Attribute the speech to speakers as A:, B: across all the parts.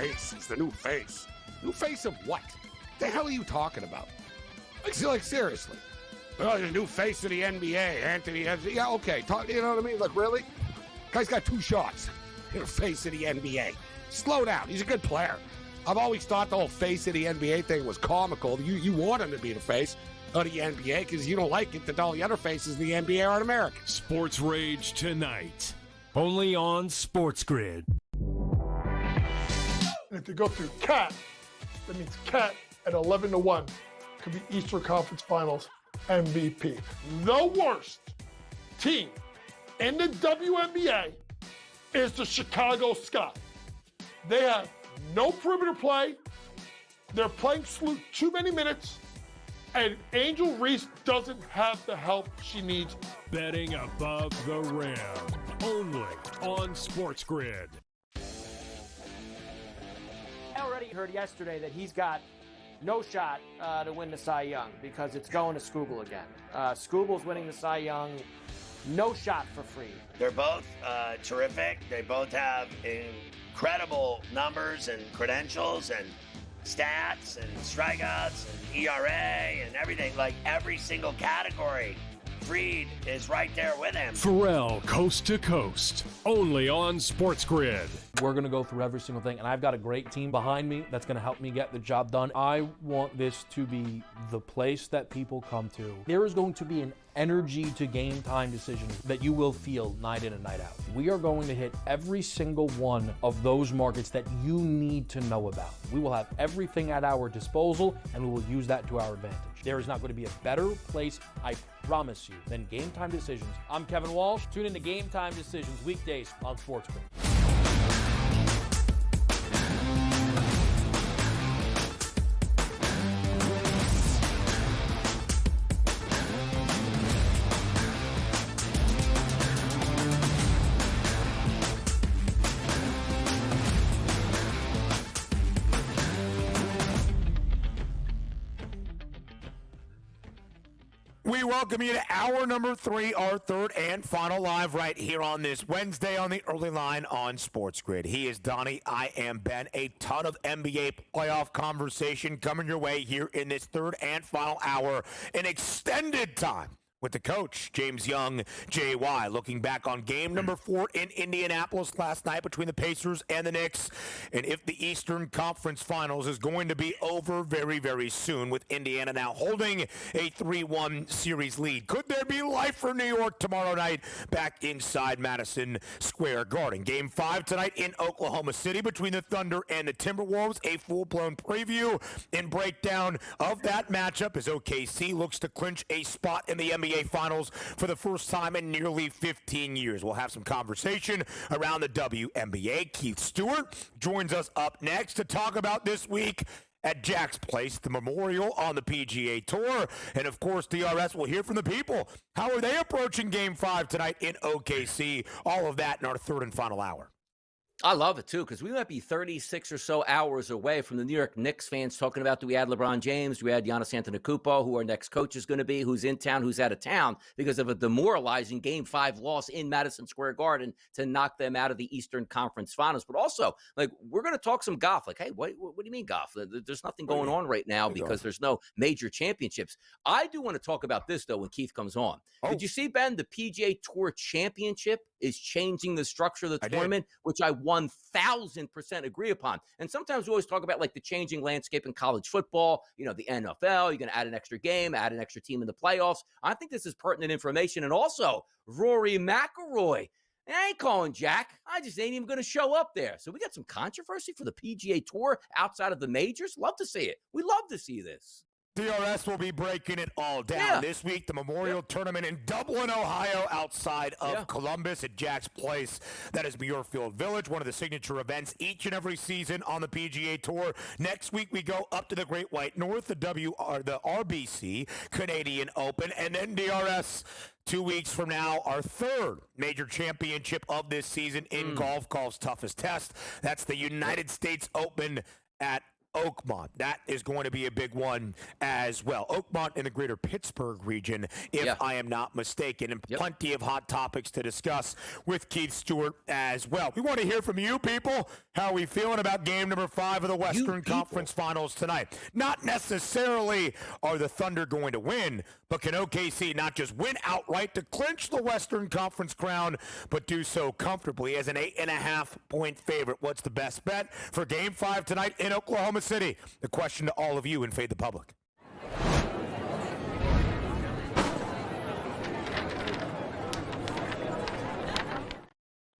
A: face. He's the new face. New face of what? The hell are you talking about? Like seriously. Oh, the new face of the NBA, Anthony. Yeah, okay. You know what I mean? Look, really? Guy's got 2 shots. You're the face of the NBA. Slow down. He's a good player. I've always thought the whole face of the NBA thing was comical. You want him to be the face of the NBA because you don't like it that all the other faces in the NBA aren't American.
B: Sports Rage tonight. Only on SportsGrid.
C: And if they go through Cat, that means Cat at 11-1 could be Eastern Conference Finals MVP. The worst team in the WNBA is the Chicago Sky. They have no perimeter play. They're playing Sloot too many minutes. And Angel Reese doesn't have the help she needs.
B: Betting above the rim. Only on SportsGrid.
D: I already heard yesterday that he's got no shot to win the Cy Young because it's going to Skubal again. Skubal's winning the Cy Young. No shot for free.
E: They're both terrific. They both have incredible numbers and credentials and stats and strikeouts and ERA and everything. Like every single category, Fried is right there with him.
B: Pharrell, coast to coast. Only on SportsGrid.
F: We're going to go through every single thing, and I've got a great team behind me that's going to help me get the job done. I want this to be the place that people come to. There is going to be an energy to game time decisions that you will feel night in and night out. We are going to hit every single one of those markets that you need to know about. We will have everything at our disposal, and we will use that to our advantage. There is not going to be a better place, I promise you, than Game Time Decisions. I'm Kevin Walsh. Tune in to Game Time Decisions weekdays on SportsGrid.
G: We welcome you to hour number 3, our third and final live right here on this Wednesday on the early line on SportsGrid. He is Donnie. I am Ben. A ton of NBA playoff conversation coming your way here in this third and final hour in extended time with the coach, James Young, JY, looking back on game number 4 in Indianapolis last night between the Pacers and the Knicks, and if the Eastern Conference Finals is going to be over very, very soon with Indiana now holding a 3-1 series lead. Could there be life for New York tomorrow night back inside Madison Square Garden? Game 5 tonight in Oklahoma City between the Thunder and the Timberwolves. A full-blown preview and breakdown of that matchup as OKC looks to clinch a spot in the NBA Finals for the first time in nearly 15 years. We'll have some conversation around the WNBA. Keith Stewart joins us up next to talk about this week at Jack's Place, the Memorial on the PGA Tour. And, of course, DRS will hear from the people. How are they approaching Game 5 tonight in OKC? All of that in our third and final hour.
H: I love it, too, because we might be 36 or so hours away from the New York Knicks fans talking about, do we add LeBron James? Do we add Giannis Antetokounmpo, who our next coach is going to be, who's in town, who's out of town, because of a demoralizing Game 5 loss in Madison Square Garden to knock them out of the Eastern Conference Finals. But also, like, we're going to talk some golf. Like, hey, what do you mean golf? There's nothing going on right now because there's no major championships. I do want to talk about this, though, when Keith comes on. Did you see, Ben, the PGA Tour Championship is changing the structure of the tournament, which I 1,000% agree upon. And sometimes we always talk about like the changing landscape in college football, you know, the NFL, you're going to add an extra game, add an extra team in the playoffs. I think this is pertinent information. And also Rory McIlroy. I ain't calling Jack. I just ain't even going to show up there. So we got some controversy for the PGA Tour outside of the majors. Love to see it. We love to see this.
G: DRS will be breaking it all down this week. The Memorial Tournament in Dublin, Ohio, outside of Columbus at Jack's Place. That is Muirfield Village, one of the signature events each and every season on the PGA Tour. Next week, we go up to the Great White North, the RBC Canadian Open, and then DRS 2 weeks from now, our third major championship of this season in golf's toughest test. That's the United States Open at Oakmont. That is going to be a big one as well. Oakmont in the greater Pittsburgh region, if I am not mistaken. And plenty of hot topics to discuss with Keith Stewart as well. We want to hear from you people. How are we feeling about game number 5 of the Western Conference Finals tonight? Not necessarily are the Thunder going to win, but can OKC not just win outright to clinch the Western Conference crown, but do so comfortably as an 8.5-point favorite? What's the best bet for game 5 tonight in Oklahoma City? The question to all of you in Fade the Public.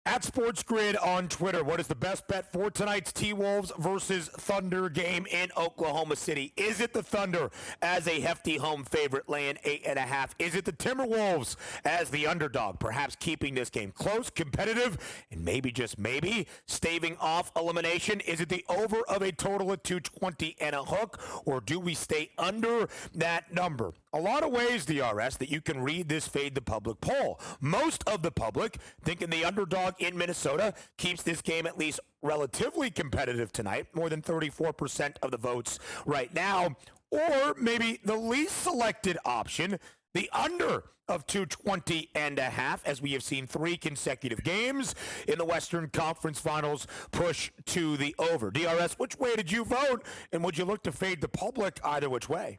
G: At SportsGrid on Twitter, what is the best bet for tonight's T-Wolves versus Thunder game in Oklahoma City? Is it the Thunder as a hefty home favorite, laying 8.5? Is it the Timberwolves as the underdog, perhaps keeping this game close, competitive, and maybe, just maybe, staving off elimination? Is it the over of a total of 220 and a hook, or do we stay under that number? A lot of ways, DRS, that you can read this Fade the Public poll. Most of the public thinking the underdog in Minnesota keeps this game at least relatively competitive tonight, more than 34% of the votes right now. Or maybe the least selected option, the under of 220 and a half, as we have seen 3 consecutive games in the Western Conference Finals push to the over. DRS, which way did you vote, and would you look to Fade the Public either which way?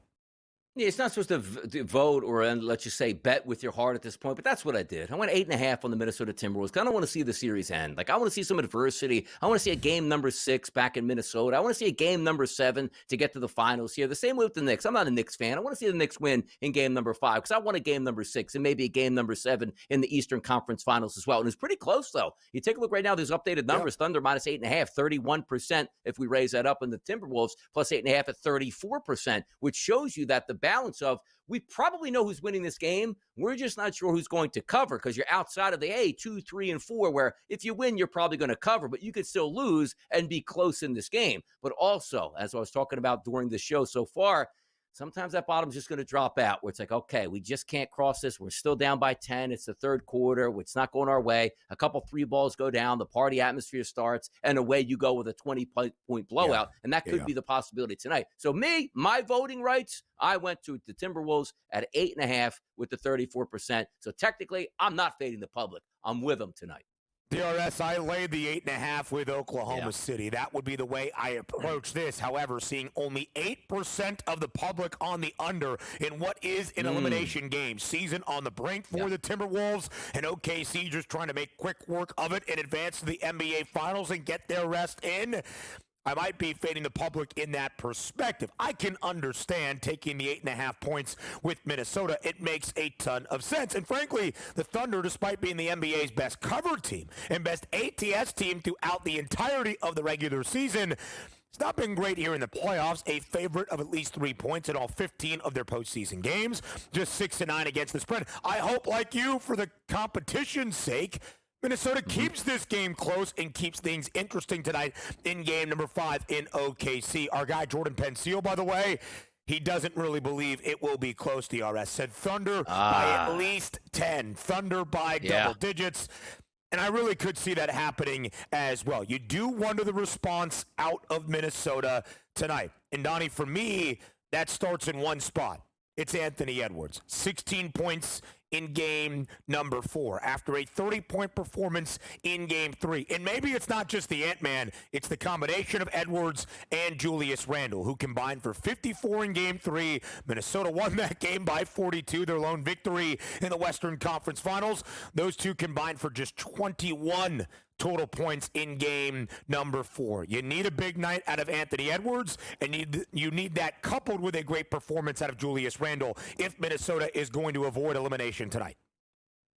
H: Yeah, it's not supposed to vote or, let's just say, bet with your heart at this point, but that's what I did. I went 8.5 on the Minnesota Timberwolves because I don't want to see the series end. Like, I want to see some adversity. I want to see a game number 6 back in Minnesota. I want to see a game number 7 to get to the finals here. The same way with the Knicks. I'm not a Knicks fan. I want to see the Knicks win in game number 5 because I want a game number 6 and maybe a game number 7 in the Eastern Conference Finals as well. And it's pretty close, though. You take a look right now, there's updated numbers. Thunder minus 8.5, 31% if we raise that up, and the Timberwolves plus 8.5 at 34%, which shows you that the balance of we probably know who's winning this game. We're just not sure who's going to cover because you're outside of the 2, 3, and 4, where if you win, you're probably going to cover, but you could still lose and be close in this game. But also, as I was talking about during the show so far, sometimes that bottom's just going to drop out where it's like, okay, we just can't cross this. We're still down by 10. It's the third quarter. It's not going our way. A couple 3 balls go down. The party atmosphere starts, and away you go with a 20-point blowout. And that could be the possibility tonight. So my voting rights, I went to the Timberwolves at 8.5 with the 34%. So technically, I'm not fading the public. I'm with them tonight.
G: DRS, I laid the 8.5 with Oklahoma City. That would be the way I approach this. However, seeing only 8% of the public on the under in what is an elimination game. Season on the brink for the Timberwolves, and OKC just trying to make quick work of it in advance to the NBA Finals and get their rest in. I might be fading the public in that perspective. I can understand taking the 8.5 points with Minnesota. It makes a ton of sense. And frankly, the Thunder, despite being the NBA's best covered team and best ATS team throughout the entirety of the regular season, it's not been great here in the playoffs. A favorite of at least 3 points in all 15 of their postseason games. Just 6-9 against the spread. I hope, like you, for the competition's sake, Minnesota keeps this game close and keeps things interesting tonight in game number 5 in OKC. Our guy Jordan Pensil, by the way, he doesn't really believe it will be close. DRS said Thunder by at least 10. Thunder by double digits. And I really could see that happening as well. You do wonder the response out of Minnesota tonight. And Donnie, for me, that starts in one spot. It's Anthony Edwards. 16 points in game number 4 after a 30-point performance in game 3. And maybe it's not just the Ant-Man, it's the combination of Edwards and Julius Randle, who combined for 54 in game 3. Minnesota won that game by 42, their lone victory in the Western Conference Finals. Those two combined for just 21 total points in game number 4. You need a big night out of Anthony Edwards, and you need that coupled with a great performance out of Julius Randle if Minnesota is going to avoid elimination tonight.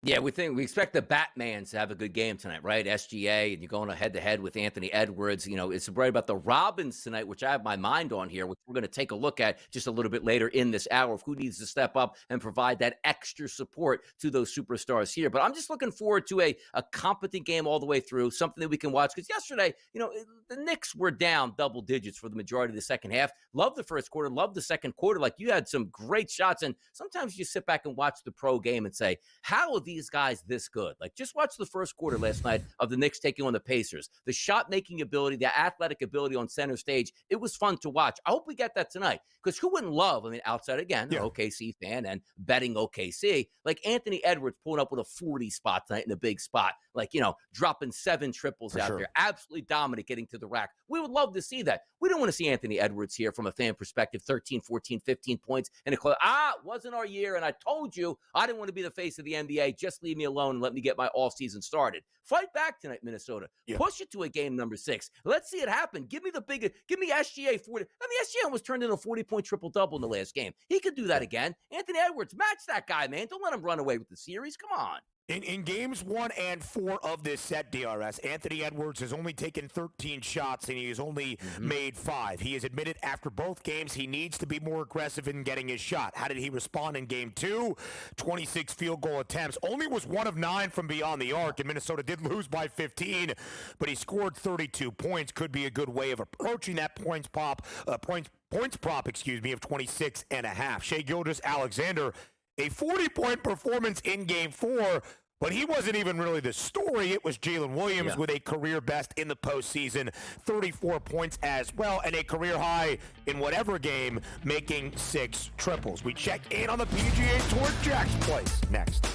H: Yeah, we expect the Batmans to have a good game tonight, right? SGA, and you're going head-to-head with Anthony Edwards. You know, it's right about the Robins tonight, which I have my mind on here, which we're going to take a look at just a little bit later in this hour of who needs to step up and provide that extra support to those superstars here. But I'm just looking forward to a competent game all the way through, something that we can watch. Because yesterday, you know, the Knicks were down double digits for the majority of the second half. Love the first quarter, love the second quarter. Like, you had some great shots. And sometimes you sit back and watch the pro game and say, how are these these guys this good. Like, just watch the first quarter last night of the Knicks taking on the Pacers. The shot-making ability, the athletic ability on center stage, it was fun to watch. I hope we get that tonight, because who wouldn't love, I mean, outside, again, an OKC fan and betting OKC, like Anthony Edwards pulling up with a 40 spot tonight in a big spot, like, you know, dropping 7 triples out there, absolutely dominant getting to the rack. We would love to see that. We don't want to see Anthony Edwards here from a fan perspective, 13, 14, 15 points, and it wasn't our year, and I told you I didn't want to be the face of the NBA. Just leave me alone and let me get my offseason started. Fight back tonight, Minnesota. Push it to a game number 6. Let's see it happen. Give me SGA 40. I mean, SGA almost turned into a 40-point triple-double in the last game. He could do that again. Anthony Edwards, match that guy, man. Don't let him run away with the series. Come on.
G: In games 1 and 4 of this set, DRS, Anthony Edwards has only taken 13 shots and he has only made 5. He has admitted after both games he needs to be more aggressive in getting his shot. How did he respond in game 2? 26 field goal attempts. Only was 1 of 9 from beyond the arc, and Minnesota did lose by 15, but he scored 32 points. Could be a good way of approaching that points prop, of 26.5. Shai Gilgeous-Alexander, a 40-point performance in Game 4, but he wasn't even really the story. It was Jalen Williams with a career best in the postseason, 34 points as well, and a career high in whatever game, making 6 triples. We check in on the PGA Tour Jack's place next.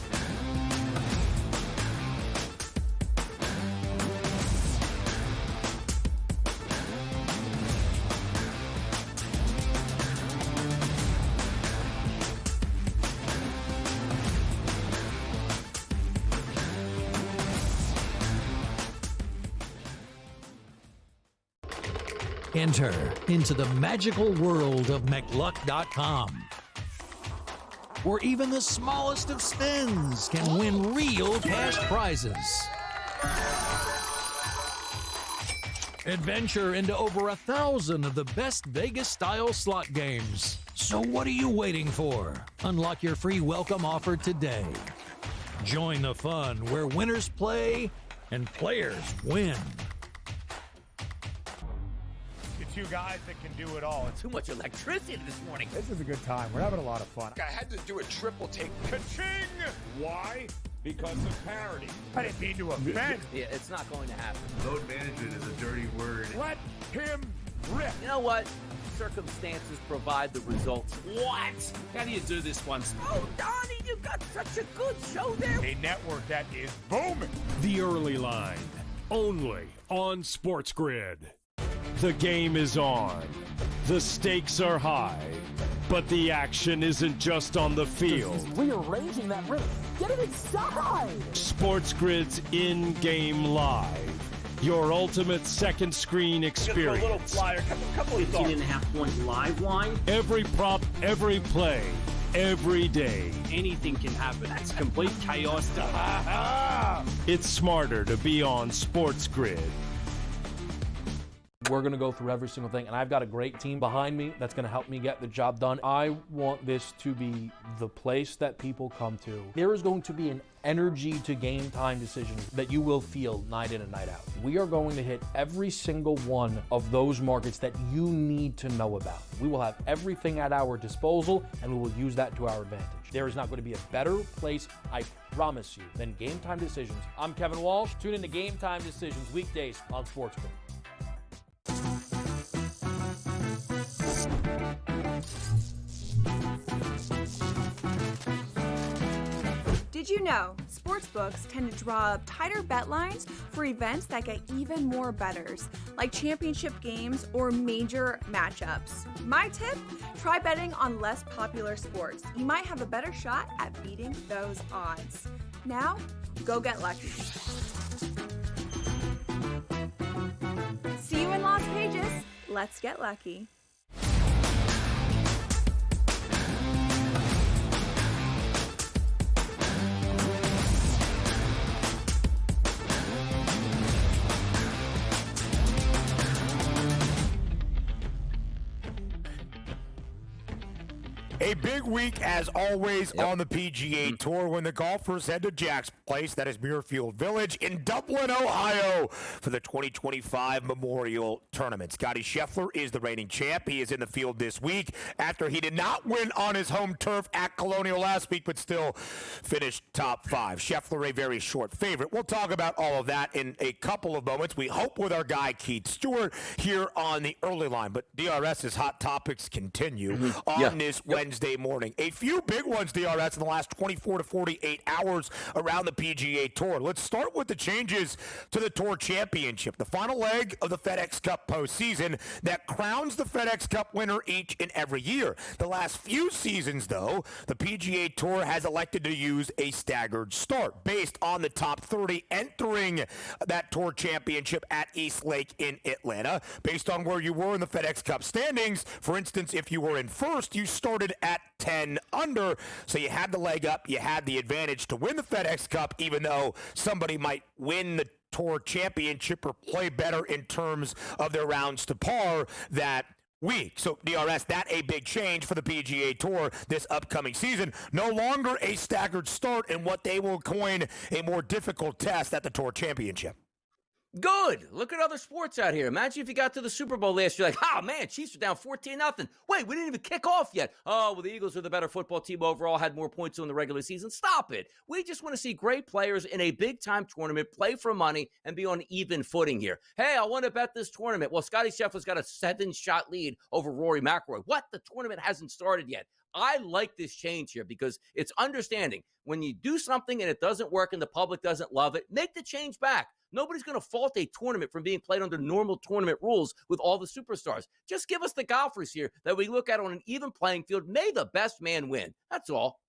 I: Enter into the magical world of McLuck.com, where even the smallest of spins can win real cash prizes. Adventure into over 1,000 of the best Vegas-style slot games. So what are you waiting for? Unlock your free welcome offer today. Join the fun where winners play and players win.
G: Two guys that can do it all.
H: Too much electricity this morning.
J: This is a good time. We're having a lot of fun.
A: I had to do a triple take.
J: Ka-ching! Why? Because of parity. I didn't mean to offend.
H: Yeah, it's not going to happen.
K: Load management is a dirty word.
J: Let him rip.
H: You know what? Circumstances provide the results. What? How do you do this once? Oh, Donnie, you got such a good show there.
J: A network that is booming.
B: The Early Line, only on SportsGrid. The game is on. The stakes are high. But the action isn't just on the field.
F: He's rearranging that rim. Get it inside!
B: SportsGrid's in-game live. Your ultimate second screen experience.
L: Just a little flyer, couple of 18.5 point live line.
B: Every prop, every play, every day.
L: Anything can happen. That's complete chaos.
B: It's smarter to be on SportsGrid.
F: We're going to go through every single thing, and I've got a great team behind me that's going to help me get the job done. I want this to be the place that people come to. There is going to be an energy to game time decisions that you will feel night in and night out. We are going to hit every single one of those markets that you need to know about. We will have everything at our disposal, and we will use that to our advantage. There is not going to be a better place, I promise you, than Game Time Decisions. I'm Kevin Walsh. Tune in to Game Time Decisions weekdays on SportsGrid.
M: Did you know sportsbooks tend to draw up tighter bet lines for events that get even more bettors, like championship games or major matchups? My tip? Try betting on less popular sports. You might have a better shot at beating those odds. Now, go get lucky. See you in Las Vegas. Let's get lucky.
G: A big week, as always, on the PGA Tour when the golfers head to Jack's Place, that is Muirfield Village, in Dublin, Ohio, for the 2025 Memorial Tournament. Scottie Scheffler is the reigning champ. He is in the field this week after he did not win on his home turf at Colonial last week, but still finished top 5. Scheffler, a very short favorite. We'll talk about all of that in a couple of moments. We hope with our guy Keith Stewart here on the early line. But DRS's hot topics continue on this Wednesday morning. A few big ones, DRS, in the last 24 to 48 hours around the PGA Tour. Let's start with the changes to the Tour Championship, the final leg of the FedEx Cup postseason that crowns the FedEx Cup winner each and every year. The last few seasons, though, the PGA Tour has elected to use a staggered start based on the top 30 entering that Tour Championship at East Lake in Atlanta. Based on where you were in the FedEx Cup standings, for instance, if you were in first, you started at 10 under, so you had the leg up, you had the advantage to win the FedEx Cup, even though somebody might win the Tour Championship or play better in terms of their rounds to par that week. So, DRS, that a big change for the PGA Tour this upcoming season. No longer a staggered start in what they will coin a more difficult test at the Tour Championship.
H: Good. Look at other sports out here. Imagine if you got to the Super Bowl last year, like, oh, man, Chiefs are down 14-0. Wait, we didn't even kick off yet. Oh, well, the Eagles are the better football team overall, had more points in the regular season. Stop it. We just want to see great players in a big-time tournament play for money and be on even footing here. Hey, I want to bet this tournament. Well, Scottie Scheffler's got a 7-shot lead over Rory McIlroy. What? The tournament hasn't started yet. I like this change here because it's understanding when you do something and it doesn't work and the public doesn't love it, make the change back. Nobody's going to fault a tournament from being played under normal tournament rules with all the superstars. Just give us the golfers here that we look at on an even playing field. May the best man win. That's all.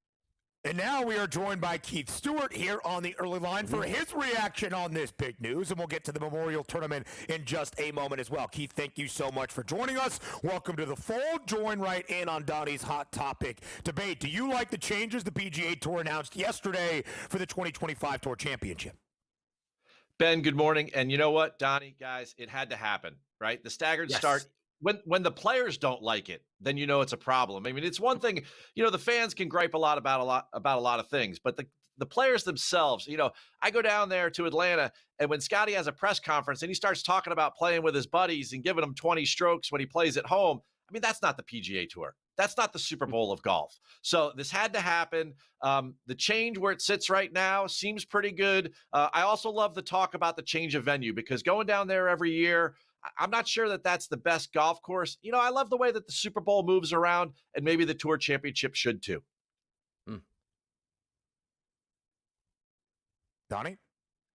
G: And now we are joined by Keith Stewart here on the early line for his reaction on this big news, and we'll get to the Memorial Tournament in just a moment as well. Keith, thank you so much for joining us. Welcome to the fold. Join right in on Donnie's hot topic debate. Do you like the changes the PGA Tour announced yesterday for the 2025 Tour Championship?
N: Ben, good morning. And you know what, Donnie, guys, it had to happen, right? The staggered start. When the players don't like it, then you know it's a problem. I mean, it's one thing, the fans can gripe about a lot of things, but the players themselves, I go down there to Atlanta, and when Scottie has a press conference and he starts talking about playing with his buddies and giving them 20 strokes when he plays at home, I mean, that's not the PGA Tour. That's not the Super Bowl of golf. So this had to happen. The change where it sits right now seems pretty good. I also love the talk about the change of venue because going down there every year, I'm not sure that that's the best golf course. I love the way that the Super Bowl moves around, and maybe the Tour Championship should too.
G: Donnie?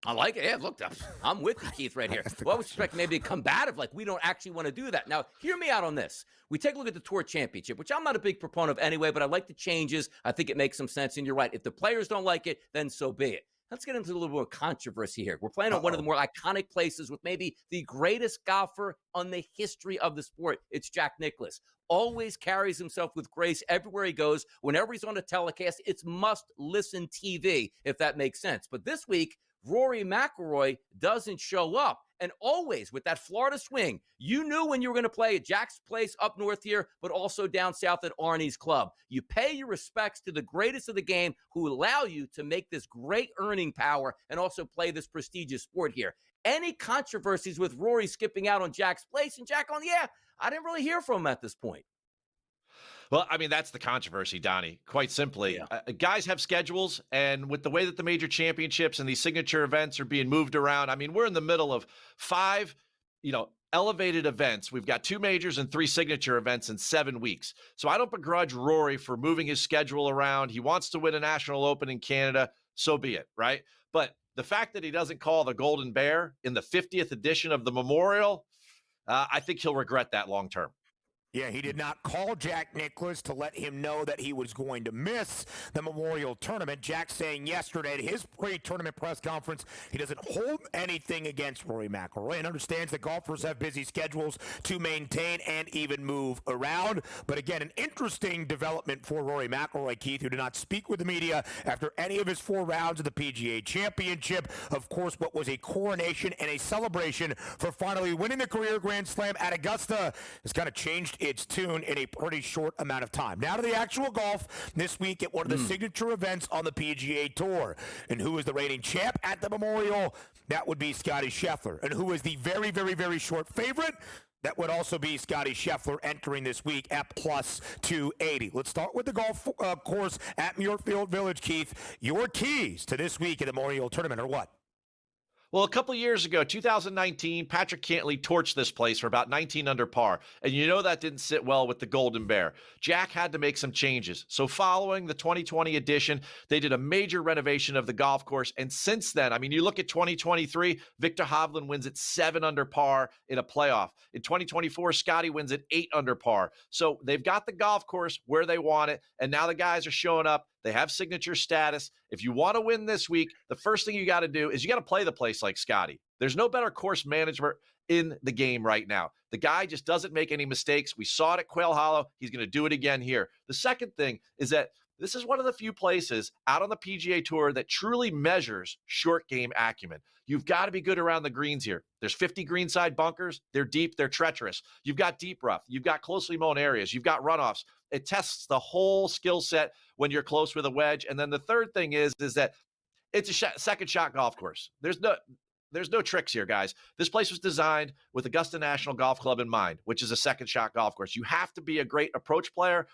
H: I like it. Yeah, look, I'm with you, Keith, right here. Well, I was expecting maybe combative, like we don't actually want to do that. Now, hear me out on this. We take a look at the Tour Championship, which I'm not a big proponent of anyway, but I like the changes. I think it makes some sense, and you're right. If the players don't like it, then so be it. Let's get into a little more controversy here. We're playing on one of the more iconic places with maybe the greatest golfer on the history of the sport. It's Jack Nicklaus. Always carries himself with grace everywhere he goes. Whenever he's on a telecast, it's must-listen TV, if that makes sense. But this week, Rory McIlroy doesn't show up. And always with that Florida swing, you knew when you were going to play at Jack's Place up north here, but also down south at Arnie's Club. You pay your respects to the greatest of the game who allow you to make this great earning power and also play this prestigious sport here. Any controversies with Rory skipping out on Jack's Place? And Jack I didn't really hear from him at this point.
N: Well, I mean, that's the controversy, Donnie, quite simply. Guys have schedules, and with the way that the major championships and these signature events are being moved around, I mean, we're in the middle of 5, elevated events. We've got 2 majors and 3 signature events in 7 weeks. So I don't begrudge Rory for moving his schedule around. He wants to win a National Open in Canada, so be it, right? But the fact that he doesn't call the Golden Bear in the 50th edition of the Memorial, I think he'll regret that long term.
G: Yeah, he did not call Jack Nicklaus to let him know that he was going to miss the Memorial Tournament. Jack saying yesterday at his pre-tournament press conference he doesn't hold anything against Rory McIlroy and understands that golfers have busy schedules to maintain and even move around. But again, an interesting development for Rory McIlroy, Keith, who did not speak with the media after any of his 4 rounds of the PGA Championship. Of course, what was a coronation and a celebration for finally winning the career Grand Slam at Augusta has kind of changed its tune in a pretty short amount of time. Now to the actual golf this week at one of the signature events on the PGA Tour. And who is the reigning champ at the Memorial? That would be Scottie Scheffler. And who is the very, very, very short favorite? That would also be Scottie Scheffler entering this week at plus 280. Let's start with the golf course at Muirfield Village, Keith. Your keys to this week in the Memorial Tournament are what?
N: Well, a couple years ago, 2019, Patrick Cantley torched this place for about 19 under par. And you know that didn't sit well with the Golden Bear. Jack had to make some changes. So following the 2020 edition, they did a major renovation of the golf course. And since then, I mean, you look at 2023, Victor Hovland wins at 7 under par in a playoff. In 2024, Scotty wins at 8 under par. So they've got the golf course where they want it. And now the guys are showing up. They have signature status. If you want to win this week, the first thing you got to do is you got to play the place like Scotty. There's no better course management in the game right now. The guy just doesn't make any mistakes. We saw it at Quail Hollow. He's going to do it again here. The second thing is that this is one of the few places out on the PGA Tour that truly measures short game acumen. You've got to be good around the greens here. There's 50 greenside bunkers. They're deep. They're treacherous. You've got deep rough. You've got closely mown areas. You've got runoffs. It tests the whole skill set when you're close with a wedge. And then the third thing is that it's a second shot golf course. There's no tricks here, guys. This place was designed with Augusta National Golf Club in mind, which is a second shot golf course. You have to be a great approach player.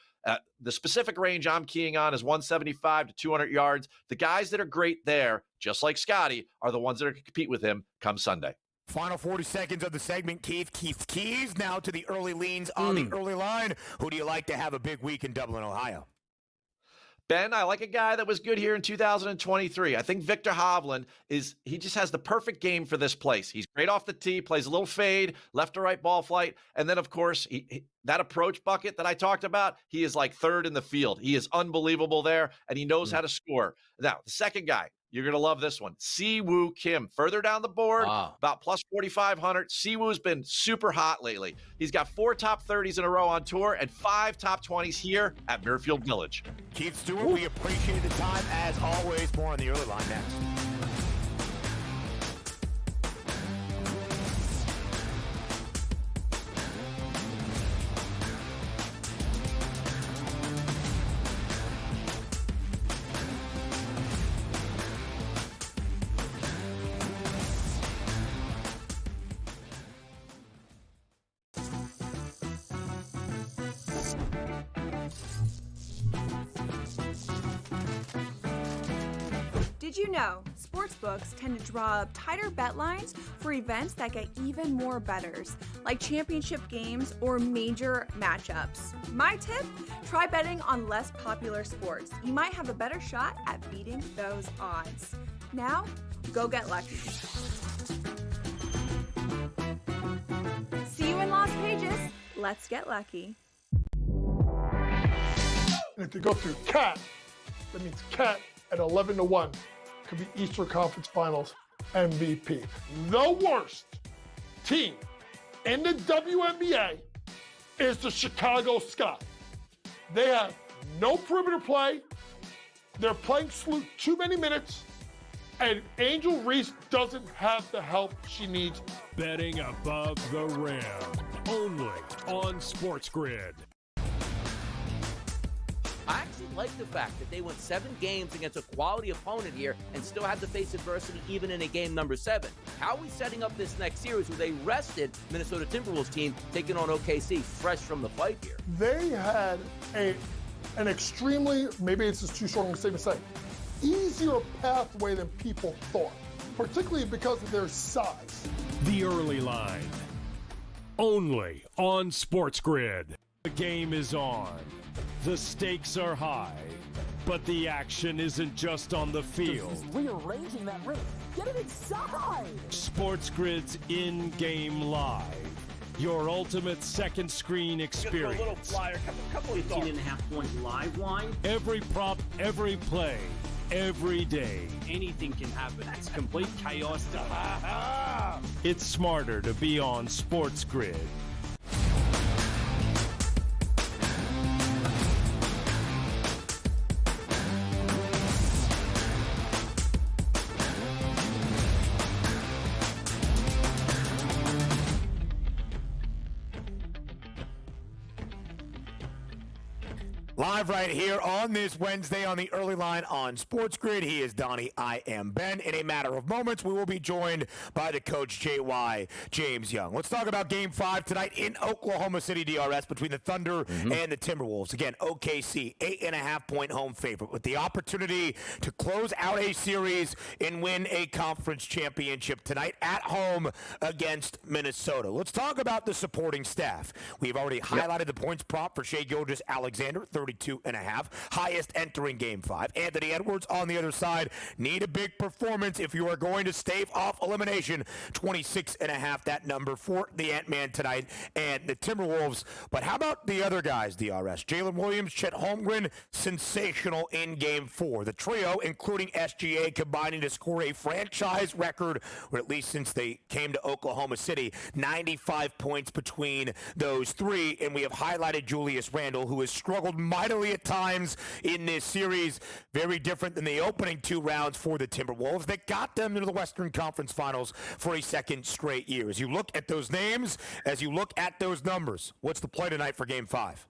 N: The specific range I'm keying on is 175 to 200 yards. The guys that are great there, just like Scotty, are the ones that are going to compete with him come Sunday.
G: Final 40 seconds of the segment, Keith. Keith keys now to the early leans on the early line. Who do you like to have a big week in Dublin, Ohio?
N: Ben, I like a guy that was good here in 2023. I think Victor Hovland he just has the perfect game for this place. He's great off the tee, plays a little fade, left to right ball flight. And then, of course, that approach bucket that I talked about, he is like third in the field. He is unbelievable there, and he knows how to score. Now, the second guy, you're going to love this one. Siwoo Kim, further down the board, about plus 4,500. Siwoo's been super hot lately. He's got 4 top 30s in a row on tour and 5 top 20s here at Muirfield Village.
G: Keith Stewart, we appreciate the time as always. More on the early line next.
M: Did you know sportsbooks tend to draw up tighter bet lines for events that get even more bettors, like championship games or major matchups? My tip, try betting on less popular sports. You might have a better shot at beating those odds. Now, go get lucky. See you in Las Vegas. Let's get lucky.
C: And if you go through CAT, that means CAT at 11-1. Could be Eastern Conference Finals MVP. The worst team in the WNBA is the Chicago Sky. They have no perimeter play. They're playing too many minutes. And Angel Reese doesn't have the help she needs.
B: Betting above the rim. Only on SportsGrid.
H: I actually like the fact that they went 7 games against a quality opponent here and still had to face adversity even in a game number 7. How are we setting up this next series with a rested Minnesota Timberwolves team taking on OKC fresh from the fight here?
C: They had an extremely, maybe it's just too strong a statement to say, easier pathway than people thought, particularly because of their size.
B: The early line. Only on SportsGrid. The game is on. The stakes are high, but the action isn't just on the field.
O: He's rearranging that ring. Get it inside!
B: SportsGrid's in-game live. Your ultimate second screen experience.
L: Just a little flyer, couple of 15.5 point live line.
B: Every prop, every play, every day.
L: Anything can happen. That's complete chaos.
B: It's smarter to be on SportsGrid.
G: Live right here on this Wednesday on the early line on SportsGrid. He is Donnie. I am Ben. In a matter of moments, we will be joined by the coach, J.Y. James Young. Let's talk about Game 5 tonight in Oklahoma City, DRS, between the Thunder and the Timberwolves. Again, OKC, 8.5-point home favorite with the opportunity to close out a series and win a conference championship tonight at home against Minnesota. Let's talk about the supporting staff. We've already highlighted the points prop for Shai Gilgeous-Alexander, 32.5, highest entering Game 5. Anthony Edwards on the other side, need a big performance if you are going to stave off elimination. 26.5, that number for the Ant-Man tonight and the Timberwolves. But how about the other guys, DRS? Jalen Williams, Chet Holmgren, sensational in Game 4. The trio, including SGA, combining to score a franchise record, or at least since they came to Oklahoma City, 95 points between those three. And we have highlighted Julius Randle, who has struggled mightily at times in this series. Very different than the opening 2 rounds for the Timberwolves that got them into the Western Conference Finals for a second straight year. As you look at those names, as you look at those numbers, what's the play tonight for Game 5?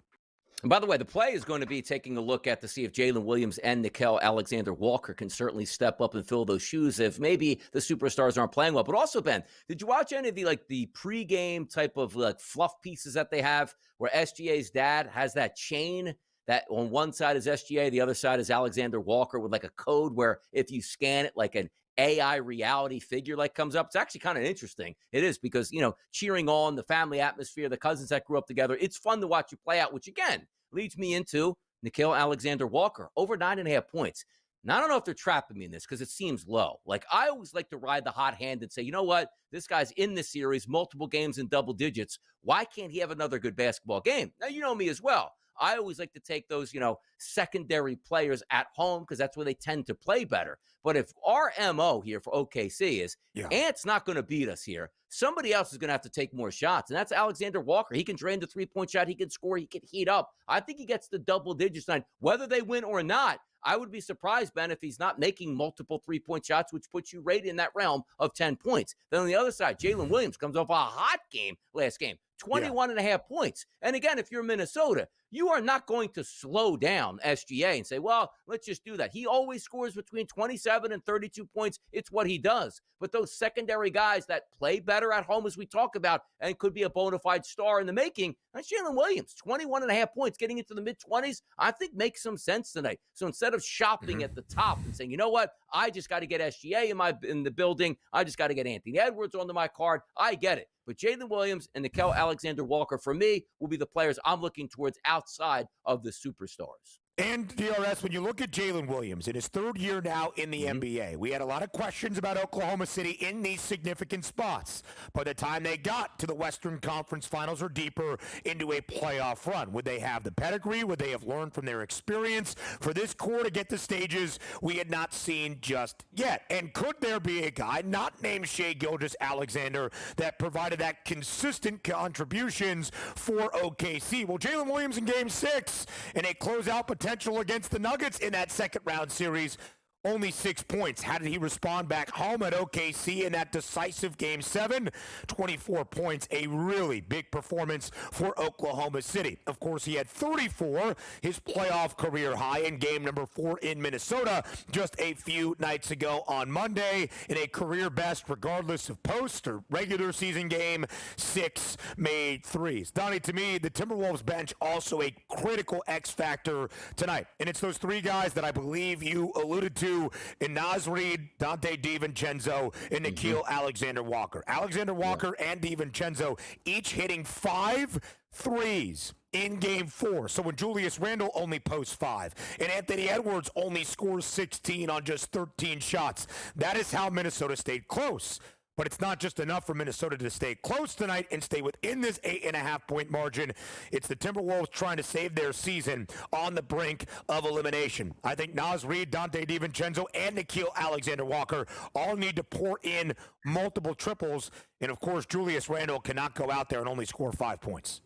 H: And by the way, the play is going to be taking a look at to see if Jalen Williams and Nickeil Alexander-Walker can certainly step up and fill those shoes if maybe the superstars aren't playing well. But also, Ben, did you watch any of the pregame type of fluff pieces that they have where SGA's dad has that chain that on one side is SGA, the other side is Alexander Walker with a code where if you scan it an AI reality figure comes up? It's actually kind of interesting. It is because, cheering on the family atmosphere, the cousins that grew up together, it's fun to watch you play out, which again leads me into Nickeil Alexander-Walker, over 9.5 points. Now, I don't know if they're trapping me in this because it seems low. I always like to ride the hot hand and say, you know what? This guy's in this series, multiple games in double digits. Why can't he have another good basketball game? Now, you know me as well. I always like to take those, secondary players at home because that's where they tend to play better. But if our MO here for OKC is Ant's not going to beat us here, somebody else is going to have to take more shots, and that's Alexander Walker. He can drain the three-point shot. He can score. He can heat up. I think he gets the double digits tonight. Whether they win or not, I would be surprised, Ben, if he's not making multiple three-point shots, which puts you right in that realm of 10 points. Then on the other side, Jalen Williams comes off a hot game last game. 21.5 points. And again, if you're Minnesota, you are not going to slow down SGA and say, well, let's just do that. He always scores between 27 and 32 points. It's what he does. But those secondary guys that play better at home, as we talk about, and could be a bona fide star in the making, that's Jalen Williams. 21.5 points, getting into the mid-20s, I think makes some sense tonight. So instead of shopping at the top and saying, you know what, I just got to get SGA in the building, I just got to get Anthony Edwards onto my card, I get it. But Jalen Williams and Nickeil Alexander-Walker, for me, will be the players I'm looking towards outside of the superstars.
G: And DRS, when you look at Jalen Williams in his third year now in the NBA, we had a lot of questions about Oklahoma City in these significant spots. By the time they got to the Western Conference Finals or deeper into a playoff run, would they have the pedigree? Would they have learned from their experience? For this core to get to stages we had not seen just yet. And could there be a guy not named Shai Gilgeous-Alexander that provided that consistent contributions for OKC? Well, Jalen Williams in Game 6 in a closeout potential against the Nuggets in that second round series, only 6 points. How did he respond back home at OKC in that decisive Game 7? 24 points, a really big performance for Oklahoma City. Of course, he had 34, his playoff career high in Game number 4 in Minnesota just a few nights ago on Monday in a career best, regardless of post or regular season game, 6 made threes. Donnie, to me, the Timberwolves bench also a critical X factor tonight. And it's those 3 guys that I believe you alluded to in Naz Reid, Dante DiVincenzo, and Nickeil Alexander-Walker. Alexander-Walker and DiVincenzo each hitting 5 threes in Game 4. So when Julius Randle only posts 5 and Anthony Edwards only scores 16 on just 13 shots, that is how Minnesota stayed close. But it's not just enough for Minnesota to stay close tonight and stay within this 8.5-point margin. It's the Timberwolves trying to save their season on the brink of elimination. I think Naz Reid, Dante DiVincenzo, and Nickeil Alexander-Walker all need to pour in multiple triples. And, of course, Julius Randle cannot go out there and only score 5 points.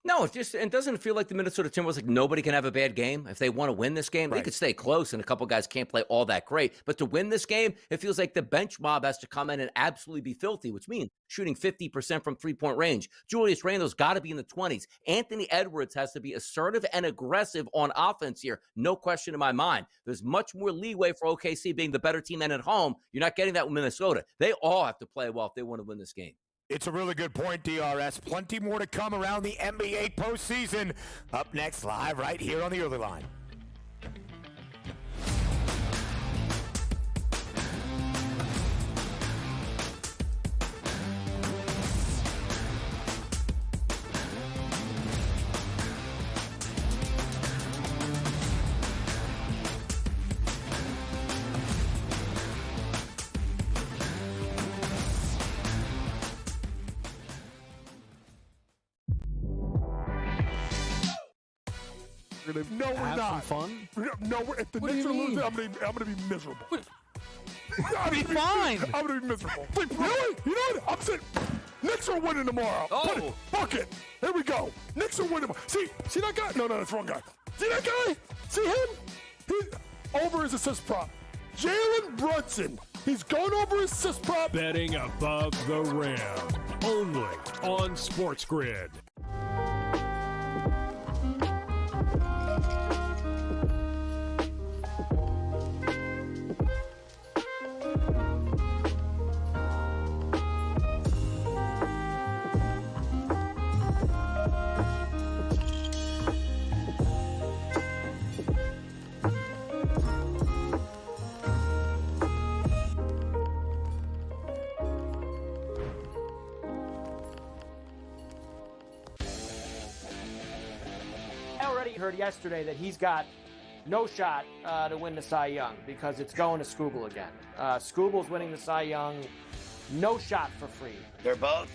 H: No, it doesn't feel like the Minnesota Timberwolves, like nobody can have a bad game. If they want to win this game, they could stay close, and a couple guys can't play all that great. But to win this game, it feels like the bench mob has to come in and absolutely be filthy, which means shooting 50% from three-point range. Julius Randle's got to be in the 20s. Anthony Edwards has to be assertive and aggressive on offense here. No question in my mind. There's much more leeway for OKC being the better team than at home. You're not getting that with Minnesota. They all have to play well if they want to win this game.
G: It's a really good point, DRS. Plenty more to come around the NBA postseason. Up next, live right here on the early line.
C: No, we're not.
I: Fun?
C: No, if the Knicks are losing, I'm gonna be miserable.
I: Be fine.
C: I'm gonna be miserable. Really? You know what? I'm saying Knicks are winning tomorrow.
H: Oh.
C: Fuck it. Here we go. Knicks are winning tomorrow. See that guy? No, that's the wrong guy. See that guy? See him? He's over his assist prop. Jalen Brunson. He's going over his assist prop.
B: Betting above the rim. Only on SportsGrid.
D: Heard yesterday that he's got no shot to win the Cy Young because it's going to Scoogle again. Scoogle's winning the Cy Young, no shot for free.
E: They're both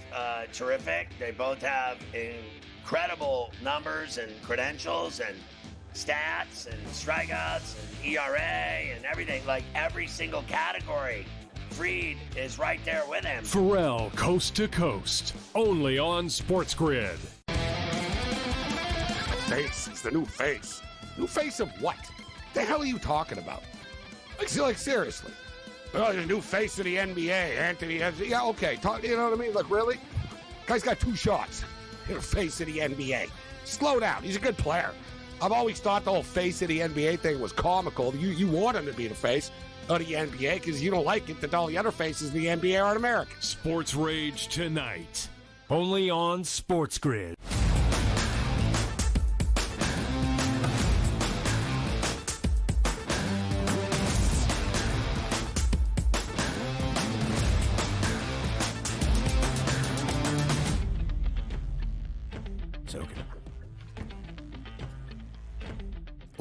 E: terrific. They both have incredible numbers and credentials and stats and strikeouts and ERA and everything. Like every single category, Fried is right there with him.
B: Pharrell, coast to coast, only on SportsGrid.
A: Face. He's the new face. New face of what? The hell are you talking about? Like seriously. Oh, the new face of the NBA, Anthony. Yeah, okay. You know what I mean? Like, really? Guy's got 2 shots. You're the face of the NBA. Slow down. He's a good player. I've always thought the whole face of the NBA thing was comical. You want him to be the face of the NBA because you don't like it that all the other faces of the NBA aren't American.
B: Sports Rage tonight. Only on SportsGrid.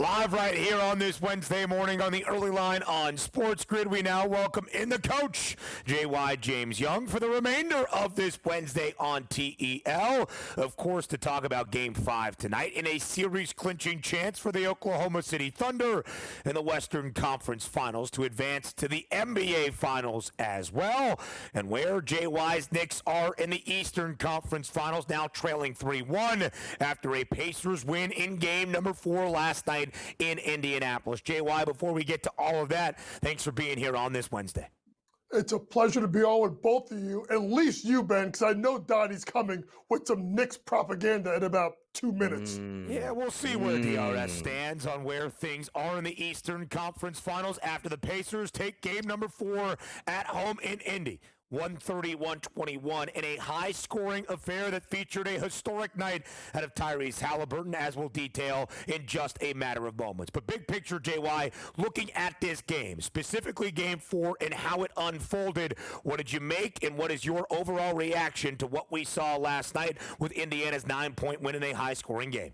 G: Live right here on this Wednesday morning on the early line on SportsGrid. We now welcome in the coach, J.Y. James Young, for the remainder of this Wednesday on TEL. Of course, to talk about Game 5 tonight in a series-clinching chance for the Oklahoma City Thunder in the Western Conference Finals to advance to the NBA Finals as well. And where J.Y.'s Knicks are in the Eastern Conference Finals, now trailing 3-1 after a Pacers win in Game number 4 last night in Indianapolis. JY, before we get to all of that, thanks for being here on this Wednesday.
C: It's a pleasure to be on with both of you, at least you, Ben, because I know Donnie's coming with some Knicks propaganda in about 2 minutes.
G: Yeah, we'll see where DRS stands on where things are in the Eastern Conference Finals after the Pacers take Game number 4 at home in Indy. 130-121 in a high-scoring affair that featured a historic night out of Tyrese Halliburton, as we'll detail in just a matter of moments. But big picture, JY, looking at this game, specifically Game 4 and how it unfolded, what did you make and what is your overall reaction to what we saw last night with Indiana's 9-point win in a high-scoring game?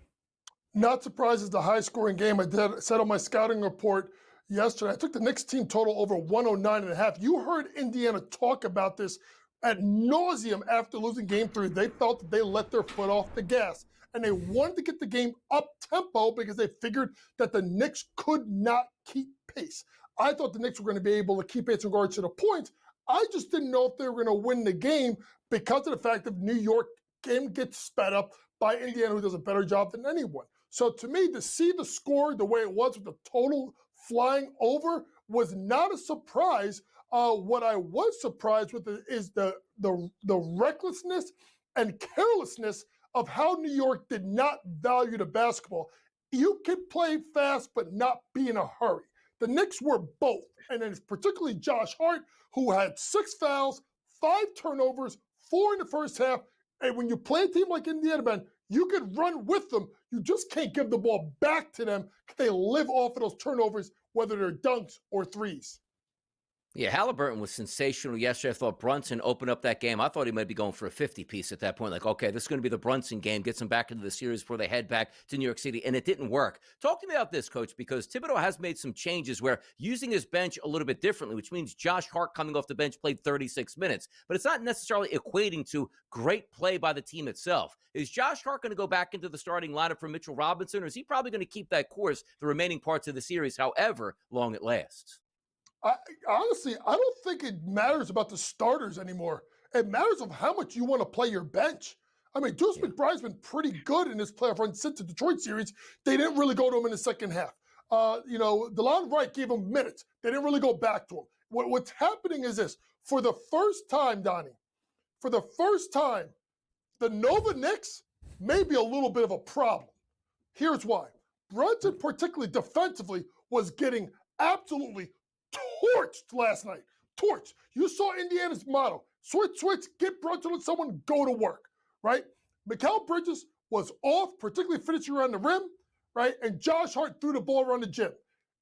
C: Not surprised it's a high-scoring game. I said on my scouting report yesterday, I took the Knicks team total over 109.5. You heard Indiana talk about this ad nauseum after losing Game 3. They felt that they let their foot off the gas, and they wanted to get the game up-tempo because they figured that the Knicks could not keep pace. I thought the Knicks were going to be able to keep pace in regards to the points. I just didn't know if they were going to win the game because of the fact that New York game gets sped up, by Indiana, who does a better job than anyone. So to me, to see the score the way it was with the total flying over was not a surprise. What I was surprised with is the recklessness and carelessness of how New York did not value the basketball. You can play fast, but not be in a hurry. The Knicks were both, and then particularly Josh Hart, who had 6 fouls, 5 turnovers, 4 in the first half. And when you play a team like Indiana, man, you could run with them. You just can't give the ball back to them because they live off of those turnovers, whether they're dunks or threes.
H: Yeah, Halliburton was sensational yesterday. I thought Brunson opened up that game. I thought he might be going for a 50-piece at that point. Like, okay, this is going to be the Brunson game. Gets them back into the series before they head back to New York City. And it didn't work. Talk to me about this, Coach, because Thibodeau has made some changes where using his bench a little bit differently, which means Josh Hart coming off the bench played 36 minutes. But it's not necessarily equating to great play by the team itself. Is Josh Hart going to go back into the starting lineup for Mitchell Robinson, or is he probably going to keep that course the remaining parts of the series, however long it lasts?
C: Honestly, I don't think it matters about the starters anymore. It matters of how much you want to play your bench. I mean, Deuce McBride's been pretty good in this playoff run since the Detroit series. They didn't really go to him in the second half. DeLon Wright gave him minutes. They didn't really go back to him. What's happening is this. For the first time, Donnie, the Nova Knicks may be a little bit of a problem. Here's why. Brunson, particularly defensively, was getting absolutely torched last night. Torched. You saw Indiana's motto. Switch, get Brunson and someone go to work, right? Mikal Bridges was off, particularly finishing around the rim, right? And Josh Hart threw the ball around the gym.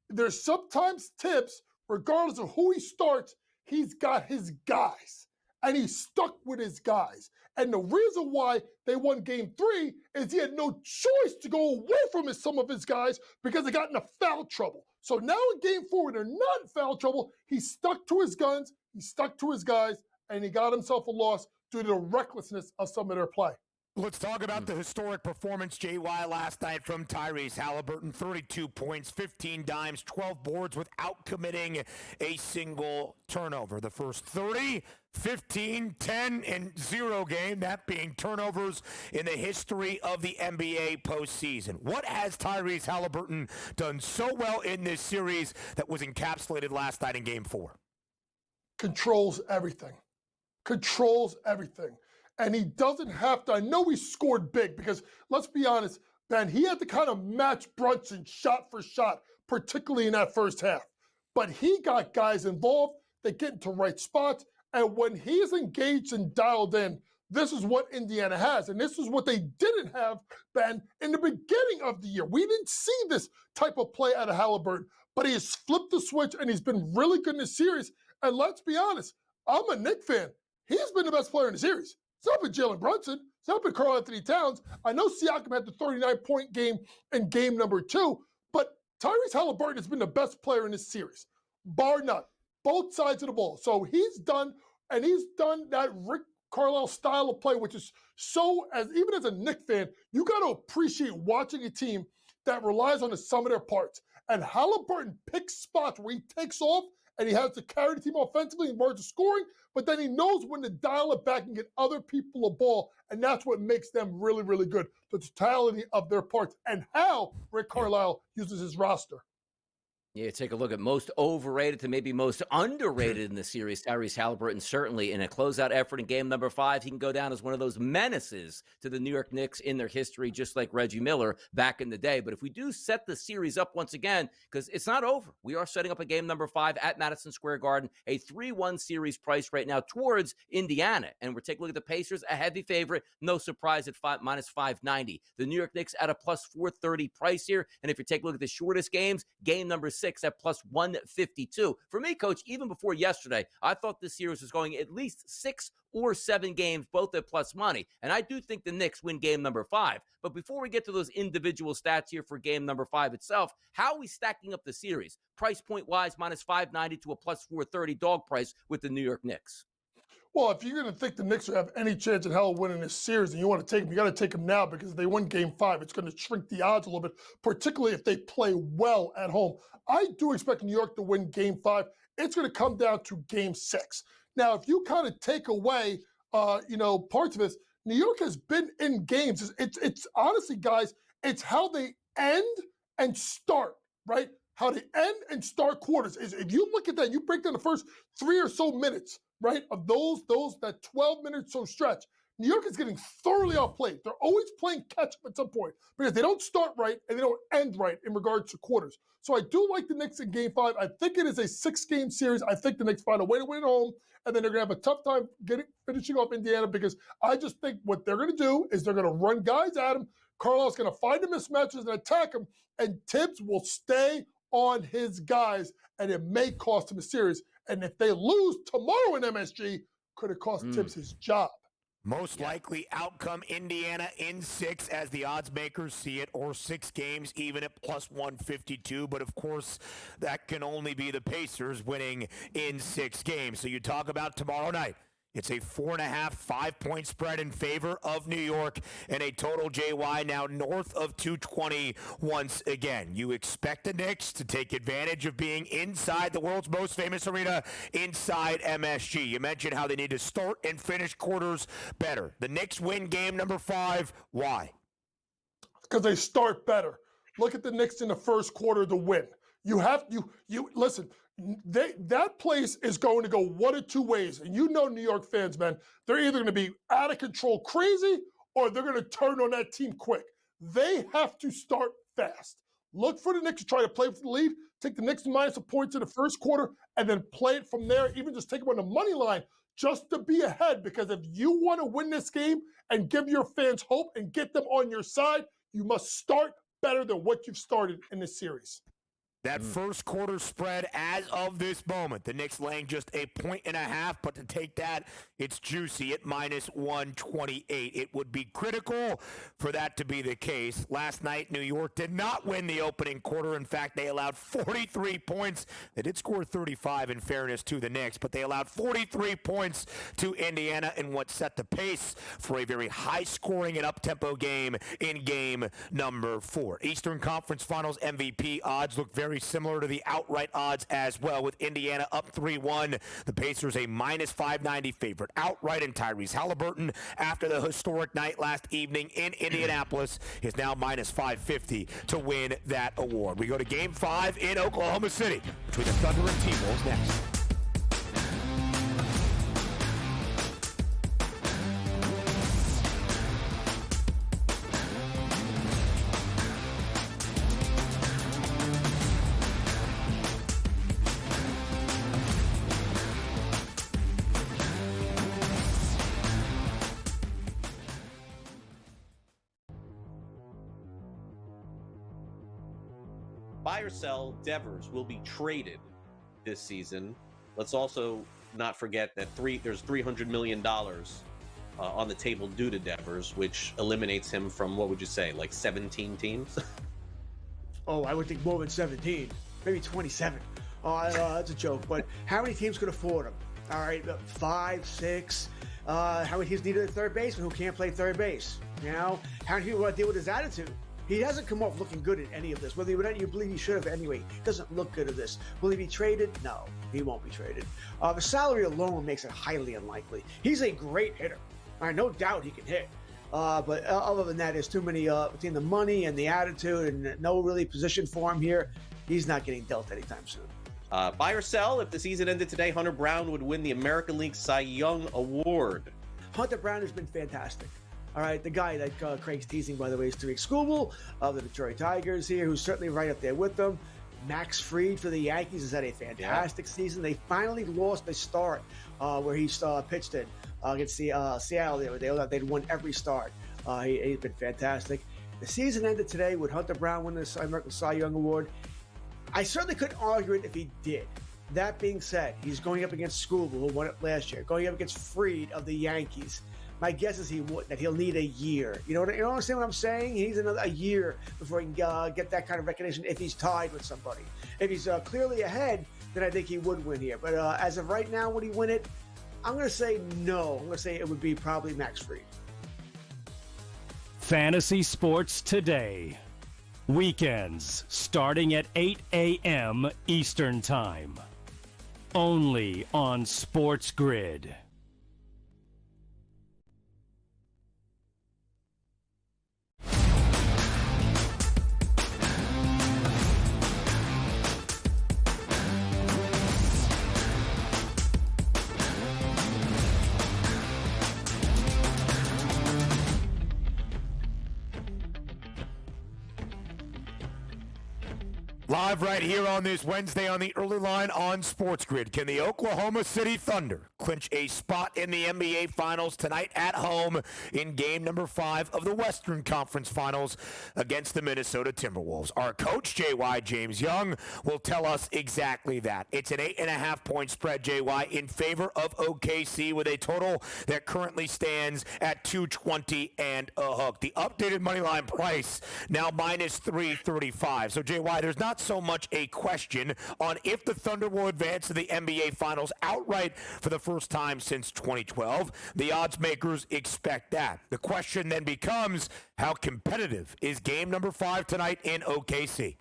C: There's sometimes tips, regardless of who he starts, he's got his guys. And he's stuck with his guys. And the reason why they won game 3 is he had no choice to go away from some of his guys because they got into foul trouble. So now in game 4, when they're not in foul trouble, he stuck to his guns, he stuck to his guys, and he got himself a loss due to the recklessness of some of their play.
G: Let's talk about the historic performance, JY, last night from Tyrese Halliburton. 32 points, 15 dimes, 12 boards without committing a single turnover. The first 30, 15, 10, and 0 game, that being turnovers in the history of the NBA postseason. What has Tyrese Halliburton done so well in this series that was encapsulated last night in game 4?
C: Controls everything. And he doesn't have to. I know he scored big because, let's be honest, Ben, he had to kind of match Brunson shot for shot, particularly in that first half. But he got guys involved. They get into right spots. And when he's engaged and dialed in, this is what Indiana has. And this is what they didn't have, Ben, in the beginning of the year. We didn't see this type of play out of Halliburton. But he has flipped the switch, and he's been really good in the series. And let's be honest, I'm a Knicks fan. He's been the best player in the series. It's not been Jalen Brunson. It's not been Karl Anthony Towns. I know Siakam had the 39-point game in game number 2, but Tyrese Halliburton has been the best player in this series, bar none, both sides of the ball. So he's done that Rick Carlisle style of play, which is so, even as a Knicks fan, you got to appreciate watching a team that relies on the sum of their parts. And Halliburton picks spots where he takes off and he has to carry the team offensively in regards to scoring, but then he knows when to dial it back and get other people a ball, and that's what makes them really, really good, the totality of their parts and how Rick Carlisle uses his roster.
H: Yeah, take a look at most overrated to maybe most underrated in the series. Tyrese Halliburton, certainly in a closeout effort in game number 5, he can go down as one of those menaces to the New York Knicks in their history, just like Reggie Miller back in the day. But if we do set the series up once again, because it's not over, we are setting up a game number 5 at Madison Square Garden, a 3-1 series price right now towards Indiana. And we're taking a look at the Pacers, a heavy favorite, no surprise at minus 590. The New York Knicks at a plus 430 price here. And if you take a look at the shortest games, game number 6 at plus 152. For me, Coach, even before yesterday, I thought this series was going at least 6 or 7 games, both at plus money. And I do think the Knicks win game number 5. But before we get to those individual stats here for game number 5 itself, how are we stacking up the series? Price point wise, minus 590 to a plus 430 dog price with the New York Knicks.
C: Well, if you're going to think the Knicks will have any chance in hell of winning this series and you want to take them, you got to take them now, because if they win game 5, it's going to shrink the odds a little bit, particularly if they play well at home. I do expect New York to win game 5. It's going to come down to game 6. Now, if you kind of take away, parts of this, New York has been in games. It's honestly, guys, it's how they end and start, right? How they end and start quarters. If you look at that, you break down the first 3 or so minutes, right, of that 12 minutes or so stretch. New York is getting thoroughly outplayed. They're always playing catch up at some point because they don't start right and they don't end right in regards to quarters. So I do like the Knicks in Game 5. I think it is a 6-game series. I think the Knicks find a way to win at home, and then they're going to have a tough time finishing off Indiana because I just think what they're going to do is they're going to run guys at him. Carlisle's going to find the mismatches and attack him, and Tibbs will stay on his guys, and it may cost him a series. And if they lose tomorrow in MSG, could it cost Tibbs his job?
G: Most likely outcome, Indiana in 6 as the odds makers see it, or 6 games even at plus 152. But of course, that can only be the Pacers winning in 6 games. So you talk about tomorrow night. It's a 4.5, 5-point spread in favor of New York and a total JY now north of 220 once again. You expect the Knicks to take advantage of being inside the world's most famous arena, inside MSG. You mentioned how they need to start and finish quarters better. The Knicks win game number 5. Why?
C: Because they start better. Look at the Knicks in the first quarter to win. You listen. That place is going to go one of two ways. And you know New York fans, man, they're either going to be out of control crazy or they're going to turn on that team quick. They have to start fast. Look for the Knicks to try to play for the lead, take the Knicks minus a point in the first quarter, and then play it from there, even just take them on the money line just to be ahead. Because if you want to win this game and give your fans hope and get them on your side, you must start better than what you've started in this series.
G: That first quarter spread as of this moment, the Knicks laying just 1.5 points, but to take that, it's juicy at minus 128. It would be critical for that to be the case. Last night, New York did not win the opening quarter. In fact, they allowed 43 points. They did score 35 in fairness to the Knicks, but they allowed 43 points to Indiana in what set the pace for a very high-scoring and up-tempo game in game number 4. Eastern Conference Finals MVP odds look very similar to the outright odds as well, with Indiana up 3-1. The Pacers a minus 590 favorite outright, and Tyrese Halliburton, after the historic night last evening in Indianapolis, is now minus 550 to win that award. We go to Game 5 in Oklahoma City between the Thunder and T-Wolves next.
P: Buy or sell, Devers will be traded this season. Let's also not forget that there's $300 million on the table due to Devers, which eliminates him from, what would you say, like 17 teams?
Q: Oh, I would think more than 17, maybe 27. Oh, that's a joke. But how many teams could afford him? All right, 5, 6. How many teams need a third baseman who can't play third base? You know, how many people want to deal with his attitude? He hasn't come off looking good in any of this. Whether you believe he should have anyway, he doesn't look good at this. Will he be traded? No, he won't be traded. The salary alone makes it highly unlikely. He's a great hitter. No doubt he can hit. But other than that, there's too many between the money and the attitude and no really position for him here. He's not getting dealt anytime soon.
P: Buy or sell, if the season ended today, Hunter Brown would win the American League Cy Young Award.
Q: Hunter Brown has been fantastic. All right, the guy that Craig's teasing, by the way, is Tariq Skubal of the Detroit Tigers here, who's certainly right up there with them. Max Fried for the Yankees has had a fantastic season. They finally lost a start where he pitched in against Seattle. They'd won every start. He's been fantastic. The season ended today with Hunter Brown winning the American Cy Young Award. I certainly couldn't argue it if he did. That being said, he's going up against Skubal, who won it last year, going up against Fried of the Yankees. My guess is that he'll need a year. You understand what I'm saying? He needs a year before he can get that kind of recognition if he's tied with somebody. If he's clearly ahead, then I think he would win here. But as of right now, would he win it? I'm going to say no. I'm going to say it would be probably Max Fried.
B: Fantasy Sports Today. Weekends starting at 8 a.m. Eastern Time. Only on SportsGrid.
G: Live right here on this Wednesday on the early line on SportsGrid. Can the Oklahoma City Thunder clinch a spot in the NBA Finals tonight at home in game number 5 of the Western Conference Finals against the Minnesota Timberwolves? Our coach, JY James Young, will tell us exactly that. It's an 8.5-point spread, JY, in favor of OKC with a total that currently stands at 220 and a hook. The updated moneyline price now minus 335. So, JY, there's not so much a question on if the Thunder will advance to the NBA Finals outright for the first time since 2012. The odds makers expect that. The question then becomes, how competitive is game number 5 tonight in OKC?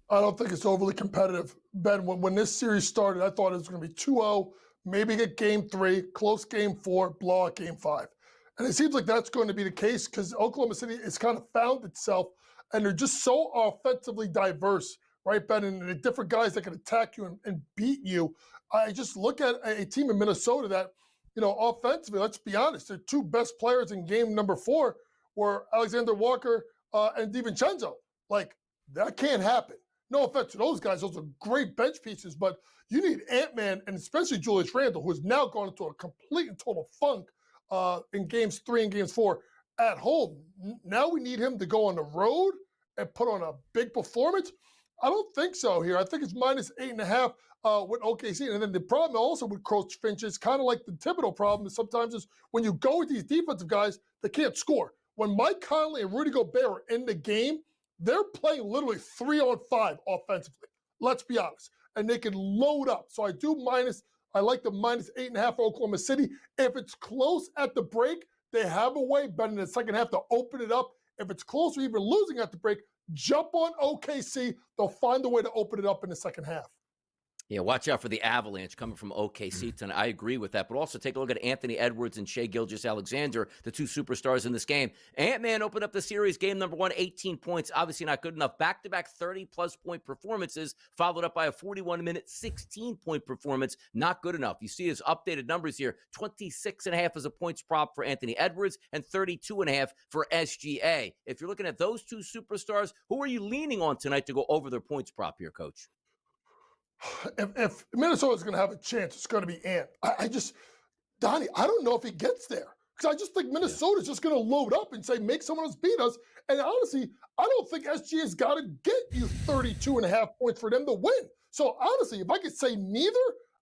C: I don't think it's overly competitive. Ben, when this series started, I thought it was going to be 2-0, maybe get game 3, close game 4, blowout game 5. And it seems like that's going to be the case because Oklahoma City has kind of found itself, and they're just so offensively diverse, right, Ben? And the different guys that can attack you and beat you. I just look at a team in Minnesota that, offensively, let's be honest, their 2 best players in game number 4 were Alexander Walker and DiVincenzo. Like, that can't happen. No offense to those guys. Those are great bench pieces, but you need Ant-Man and especially Julius Randle, who has now gone into a complete and total funk in games 3 and games 4 at home. Now we need him to go on the road and put on a big performance. I don't think so here. I think it's minus 8.5 with OKC. And then the problem also with Coach Finch is kind of like the Thibodeau problem is sometimes is when you go with these defensive guys, they can't score. When Mike Conley and Rudy Gobert are in the game, they're playing literally 3-on-5 offensively. Let's be honest. And they can load up. So I like the minus 8.5 for Oklahoma City. If it's close at the break, they have a way, but in the second half to open it up. If it's close or even losing at the break, jump on OKC. They'll find a way to open it up in the second half.
H: Yeah, watch out for the avalanche coming from OKC tonight. I agree with that. But also take a look at Anthony Edwards and Shai Gilgeous-Alexander, the 2 superstars in this game. Ant-Man opened up the series, game number 1, 18 points. Obviously not good enough. Back-to-back 30-plus point performances, followed up by a 41-minute, 16-point performance. Not good enough. You see his updated numbers here. 26.5 as a points prop for Anthony Edwards and 32.5 for SGA. If you're looking at those 2 superstars, who are you leaning on tonight to go over their points prop here, Coach?
C: If Minnesota's going to have a chance, it's going to be Ant. Donnie, I don't know if he gets there because I just think Minnesota's just going to load up and say, make someone else beat us. And honestly, I don't think SGA's got to get you 32.5 points for them to win. So honestly, if I could say neither,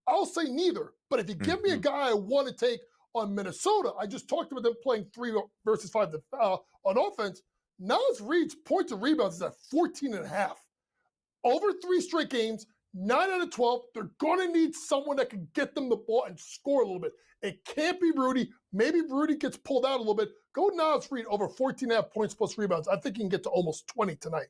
C: I'll say neither. But if you give me a guy I want to take on Minnesota, I just talked about them playing 3 versus 5 on offense. Naz Reid's points and rebounds is at 14.5. Over 3 straight games, 9 out of 12, they're going to need someone that can get them the ball and score a little bit. It can't be Rudy. Maybe Rudy gets pulled out a little bit. Go Naz Reid over 14.5 points plus rebounds. I think he can get to almost 20 tonight.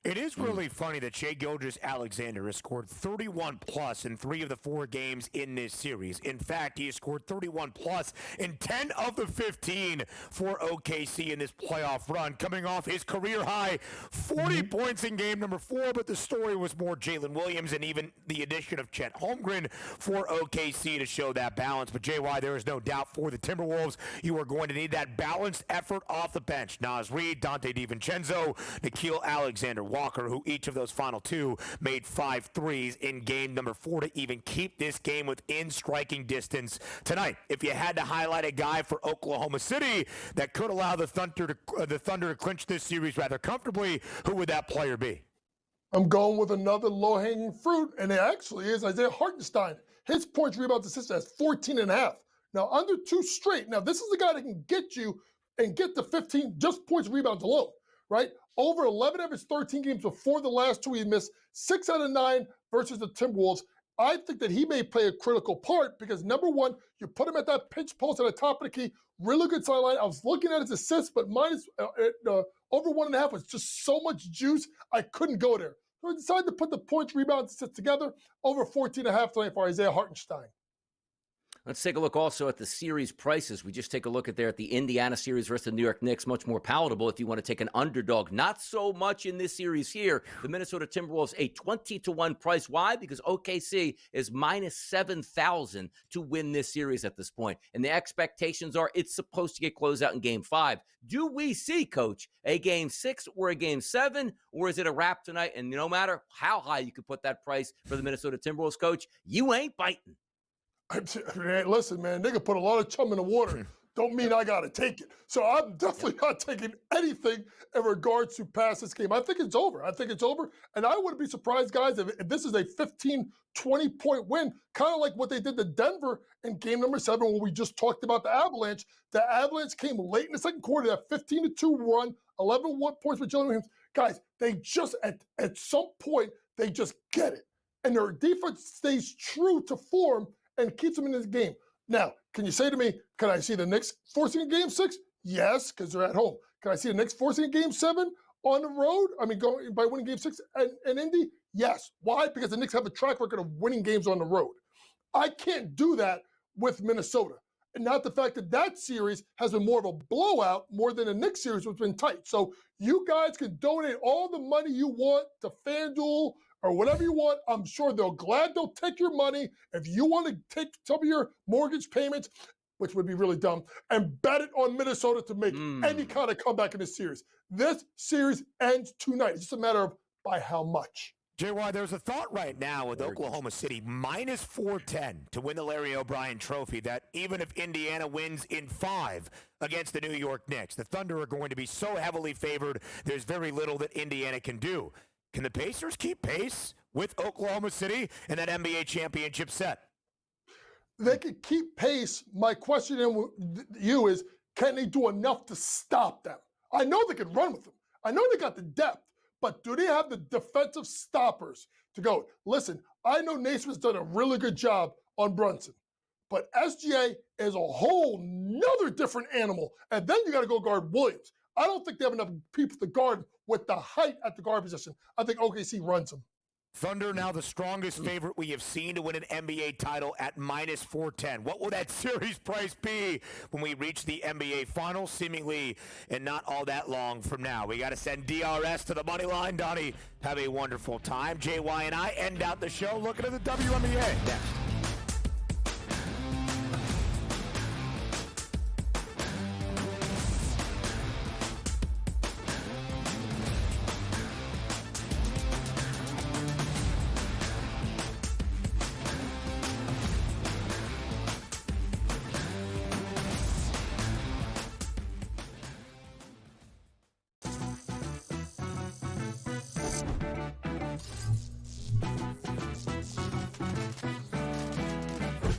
G: It is really funny that Shai Gilgeous-Alexander has scored 31-plus in 3 of the 4 games in this series. In fact, he has scored 31-plus in 10 of the 15 for OKC in this playoff run, coming off his career-high 40 points in game number 4, but the story was more Jalen Williams and even the addition of Chet Holmgren for OKC to show that balance. But, JY, there is no doubt for the Timberwolves, you are going to need that balanced effort off the bench. Naz Reid, Dante DiVincenzo, Nickeil Alexander-Walker, who each of those final 2 made 5 threes in game number 4 to even keep this game within striking distance tonight. If you had to highlight a guy for Oklahoma City that could allow the Thunder to clinch this series rather comfortably, who would that player be?
C: I'm going with another low-hanging fruit, and it actually is Isaiah Hartenstein. His points, rebounds, assists has 14.5. Now, under 2 straight. Now, this is the guy that can get you and get to 15 just points, rebounds alone, right? Over 11 of his 13 games before the last 2 he missed, 6 out of 9 versus the Timberwolves. I think that he may play a critical part because, number one, you put him at that pinch post at the top of the key, really good sideline. I was looking at his assists, but minus over 1.5 was just so much juice, I couldn't go there. So I decided to put the points, rebounds, assists together over 14.5 tonight for Isaiah Hartenstein.
H: Let's take a look also at the series prices. We just take a look at the Indiana series versus the New York Knicks, much more palatable if you want to take an underdog. Not so much in this series here. The Minnesota Timberwolves, a 20-1 price. Why? Because OKC is minus 7,000 to win this series at this point. And the expectations are it's supposed to get closed out in Game 5. Do we see, Coach, a Game 6 or a Game 7, or is it a wrap tonight? And no matter how high you could put that price for the Minnesota Timberwolves, Coach, you ain't biting.
C: Listen, man, they can put a lot of chum in the water. Don't mean I got to take it. So I'm definitely not taking anything in regards to pass this game. I think it's over. And I wouldn't be surprised, guys, if this is a 15, 20-point win, kind of like what they did to Denver in game number 7 when we just talked about the Avalanche. The Avalanche came late in the second quarter, that 15-2 run, 11 points for Jalen Williams. Guys, they just, at some point, they just get it. And their defense stays true to form and keeps them in this game. Now, can you say to me, can I see the Knicks forcing a Game 6? Yes, because they're at home. Can I see the Knicks forcing a Game 7 on the road? I mean, going by winning Game 6 in Indy? Yes. Why? Because the Knicks have a track record of winning games on the road. I can't do that with Minnesota. And not the fact that series has been more of a blowout more than the Knicks series, which has been tight. So you guys can donate all the money you want to FanDuel or whatever you want. I'm sure they'll take your money if you want to take some of your mortgage payments, which would be really dumb, and bet it on Minnesota to make any kind of comeback in this series. This series ends tonight. It's just a matter of by how much.
G: JY, there's a thought right now with Oklahoma City minus 410 to win the Larry O'Brien Trophy that even if Indiana wins in 5 against the New York Knicks, the Thunder are going to be so heavily favored, there's very little that Indiana can do. Can the Pacers keep pace with Oklahoma City in that NBA championship set?
C: They could keep pace. My question to you is, can they do enough to stop them? I know they can run with them. I know they got the depth, but do they have the defensive stoppers to go? Listen, I know Naismith's done a really good job on Brunson, but SGA is a whole nother different animal. And then you got to go guard Williams. I don't think they have enough people to guard with the height at the guard position. I think OKC runs them.
G: Thunder now the strongest favorite we have seen to win an NBA title at minus 410. What will that series price be when we reach the NBA Finals, seemingly and not all that long from now? We got to send DRS to the money line. Donnie, have a wonderful time. JY and I end out the show looking at the WNBA next.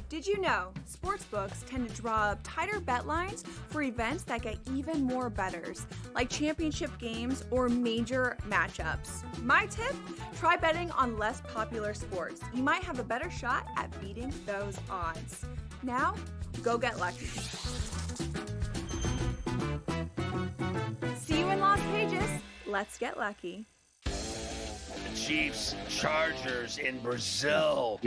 M: Did you know sportsbooks tend to draw up tighter bet lines for events that get even more bettors, like championship games or major matchups? My tip, try betting on less popular sports. You might have a better shot at beating those odds. Now, go get lucky. See you in Las Vegas. Let's get lucky.
E: Chiefs Chargers in Brazil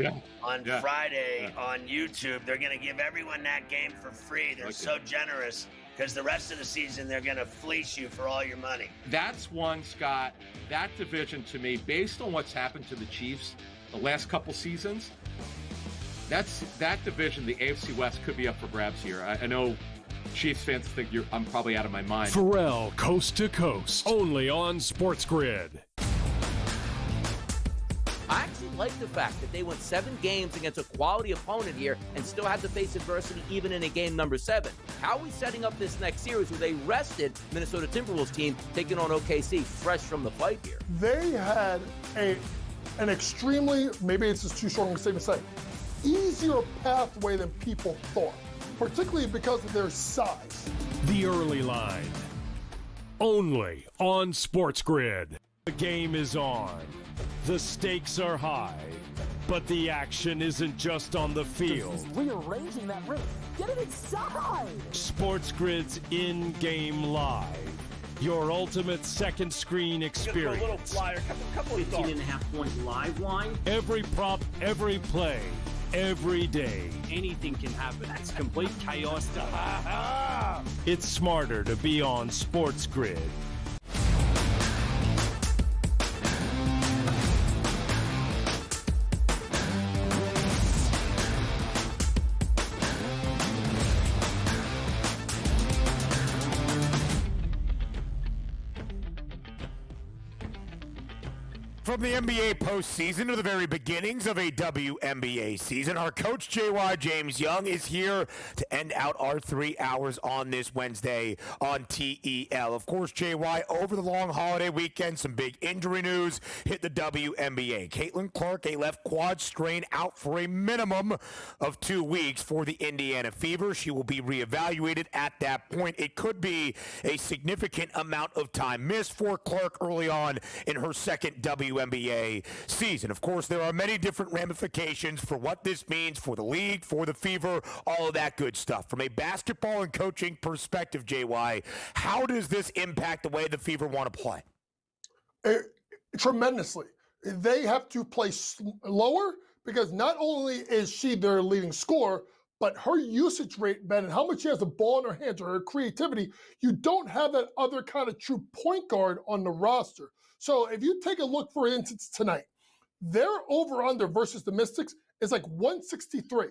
E: on Friday on YouTube. They're going to give everyone that game for free. They're so generous because the rest of the season they're going to fleece you for all your money.
J: That's one, Scott. That division to me, based on what's happened to the Chiefs the last couple seasons, that division, the AFC West, could be up for grabs here. I know Chiefs fans think I'm probably out of my mind.
B: Pharrell, Coast to Coast, only on SportsGrid.
H: I actually like the fact that they went 7 games against a quality opponent here and still had to face adversity even in a game number 7. How are we setting up this next series where they rested Minnesota Timberwolves team taking on OKC fresh from the fight here?
C: They had an extremely, maybe it's just too strong a statement to say, easier pathway than people thought, particularly because of their size.
B: The early line, only on SportsGrid. The game is on. The stakes are high, but the action isn't just on the field.
O: He's rearranging that roof. Get it inside!
B: SportsGrid's in-game live. Your ultimate second screen experience.
L: A little flyer, couple 15.5 point live line.
B: Every prop, every play, every day.
L: Anything can happen. It's complete chaos.
B: It's smarter to be on SportsGrid.
G: From the NBA postseason to the very beginnings of a WNBA season, our coach, JY James Young, is here to end out our 3 hours on this Wednesday on TEL. Of course, JY, over the long holiday weekend, some big injury news hit the WNBA. Caitlin Clark, a left quad strain, out for a minimum of 2 weeks for the Indiana Fever. She will be reevaluated at that point. It could be a significant amount of time missed for Clark early on in her second WNBA season. Of course, there are many different ramifications for what this means for the league, for the Fever, all of that good stuff. From a basketball and coaching perspective, JY, how does this impact the way the Fever want to play?
C: Tremendously. They have to play lower because not only is she their leading scorer, but her usage rate, Ben, and how much she has the ball in her hands or her creativity, you don't have that other kind of true point guard on the roster. So if you take a look, for instance, tonight, their over-under versus the Mystics is like 163.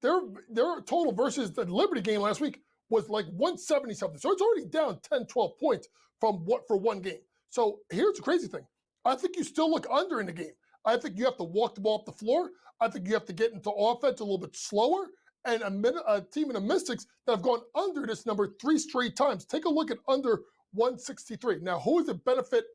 C: Their total versus the Liberty game last week was like 170-something. So it's already down 10, 12 points for one game. So here's the crazy thing. I think you still look under in the game. I think you have to walk the ball up the floor. I think you have to get into offense a little bit slower. And a team in the Mystics that have gone under this number 3 straight times. Take a look at under 163. Now, who does it benefit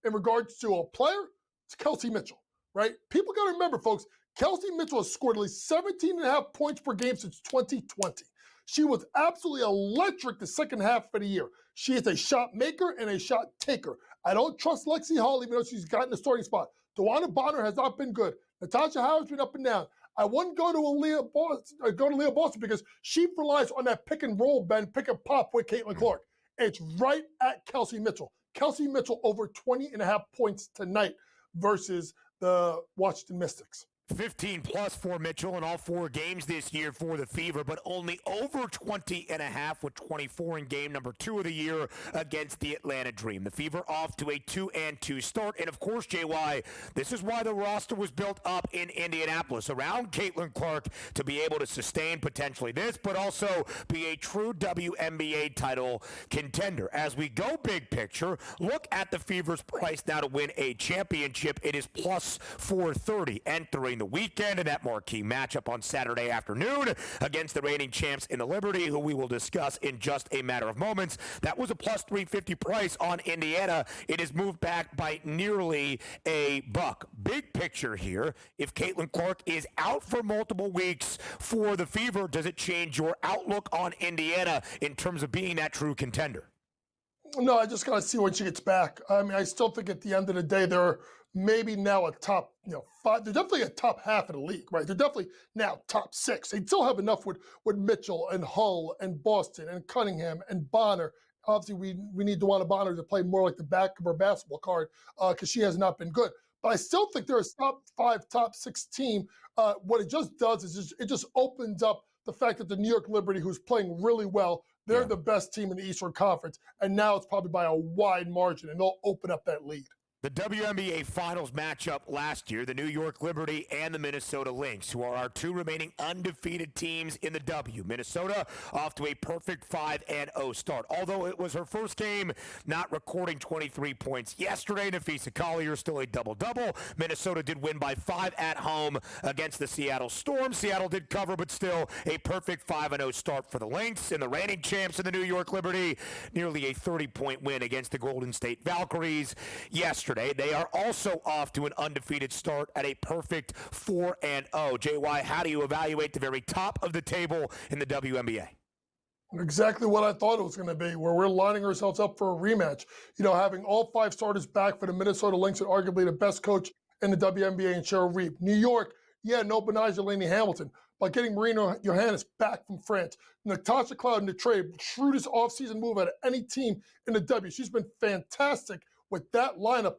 C: in regards to a player? It's Kelsey Mitchell, right? People got to remember, folks, Kelsey Mitchell has scored at least 17.5 points per game since 2020. She was absolutely electric the second half of the year. She is a shot maker and a shot taker. I don't trust Lexi Hall, even though she's gotten the starting spot. Dewana Bonner has not been good. Natasha Howard's been up and down. I wouldn't go to Leah Boston because she relies on that pick and roll, Ben, pick and pop with Caitlin Clark. It's right at Kelsey Mitchell. Kelsey Mitchell over 20.5 points tonight versus the Washington Mystics.
G: 15 plus for Mitchell in all 4 games this year for the Fever, but only over 20.5 with 24 in game number 2 of the year against the Atlanta Dream. The Fever off to a 2-2 start. And of course, JY, this is why the roster was built up in Indianapolis around Caitlin Clark to be able to sustain potentially this, but also be a true WNBA title contender. As we go big picture, look at the Fever's price now to win a championship. It is plus 430 entering the weekend in that marquee matchup on Saturday afternoon against the reigning champs in the Liberty, who we will discuss in just a matter of moments. That was a plus 350 price on Indiana. It is moved back by nearly $1. Big picture here, if Caitlin Clark is out for multiple weeks for the Fever, does it change your outlook on Indiana in terms of being that true contender?
C: No, I just got to see when she gets back. I mean, I still think at the end of the day, they're maybe now a top, 5. They're definitely a top half of the league, right? They're definitely now top 6. They still have enough with Mitchell and Hull and Boston and Cunningham and Bonner. Obviously, we need Dewana Bonner to play more like the back of her basketball card because she has not been good. But I still think they're a top 5, top 6 team. What it just does is it just opens up the fact that the New York Liberty, who's playing really well, they're the best team in the Eastern Conference. And now it's probably by a wide margin, and they'll open up that lead.
G: The WNBA Finals matchup last year, the New York Liberty and the Minnesota Lynx, who are our 2 remaining undefeated teams in the W. Minnesota off to a perfect 5-0 start. Although it was her first game not recording 23 points yesterday, Nafisa Collier still a double-double. Minnesota did win by 5 at home against the Seattle Storm. Seattle did cover, but still a perfect 5-0 start for the Lynx. And the reigning champs in the New York Liberty, nearly a 30-point win against the Golden State Valkyries yesterday. They are also off to an undefeated start at a perfect 4-0. JY, how do you evaluate the very top of the table in the WNBA?
C: Exactly what I thought it was going to be, where we're lining ourselves up for a rematch. Having all 5 starters back for the Minnesota Lynx and arguably the best coach in the WNBA in Cheryl Reeve. New York, no Benaja Laney Hamilton, but getting Marina Johannes back from France. Natasha Cloud in the trade, shrewdest offseason move out of any team in the W. She's been fantastic with that lineup.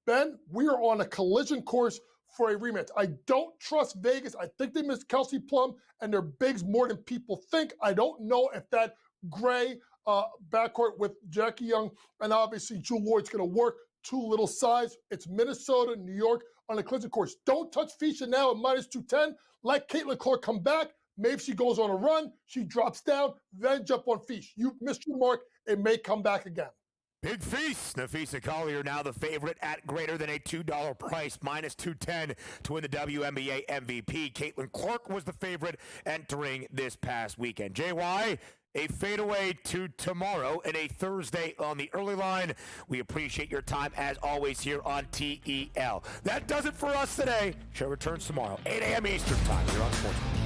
C: Ben, we are on a collision course for a rematch. I don't trust Vegas. I think they missed Kelsey Plum and their bigs more than people think. I don't know if that Gray backcourt with Jackie Young and obviously Jewel Lloyd's going to work. Too little size. It's Minnesota, New York on the collision course. Don't touch Fischer now at minus 210. Let Caitlin Clark come back. Maybe she goes on a run. She drops down. Then jump on Fischer. You missed your mark. It may come back again.
G: Big feast. Nafisa Collier now the favorite at greater than a $2 price, minus 210 to win the WNBA MVP. Caitlin Clark was the favorite entering this past weekend. JY, a fadeaway to tomorrow and a Thursday on the early line. We appreciate your time as always here on TEL. That does it for us today. Show returns tomorrow, 8 a.m. Eastern time here on SportsGrid.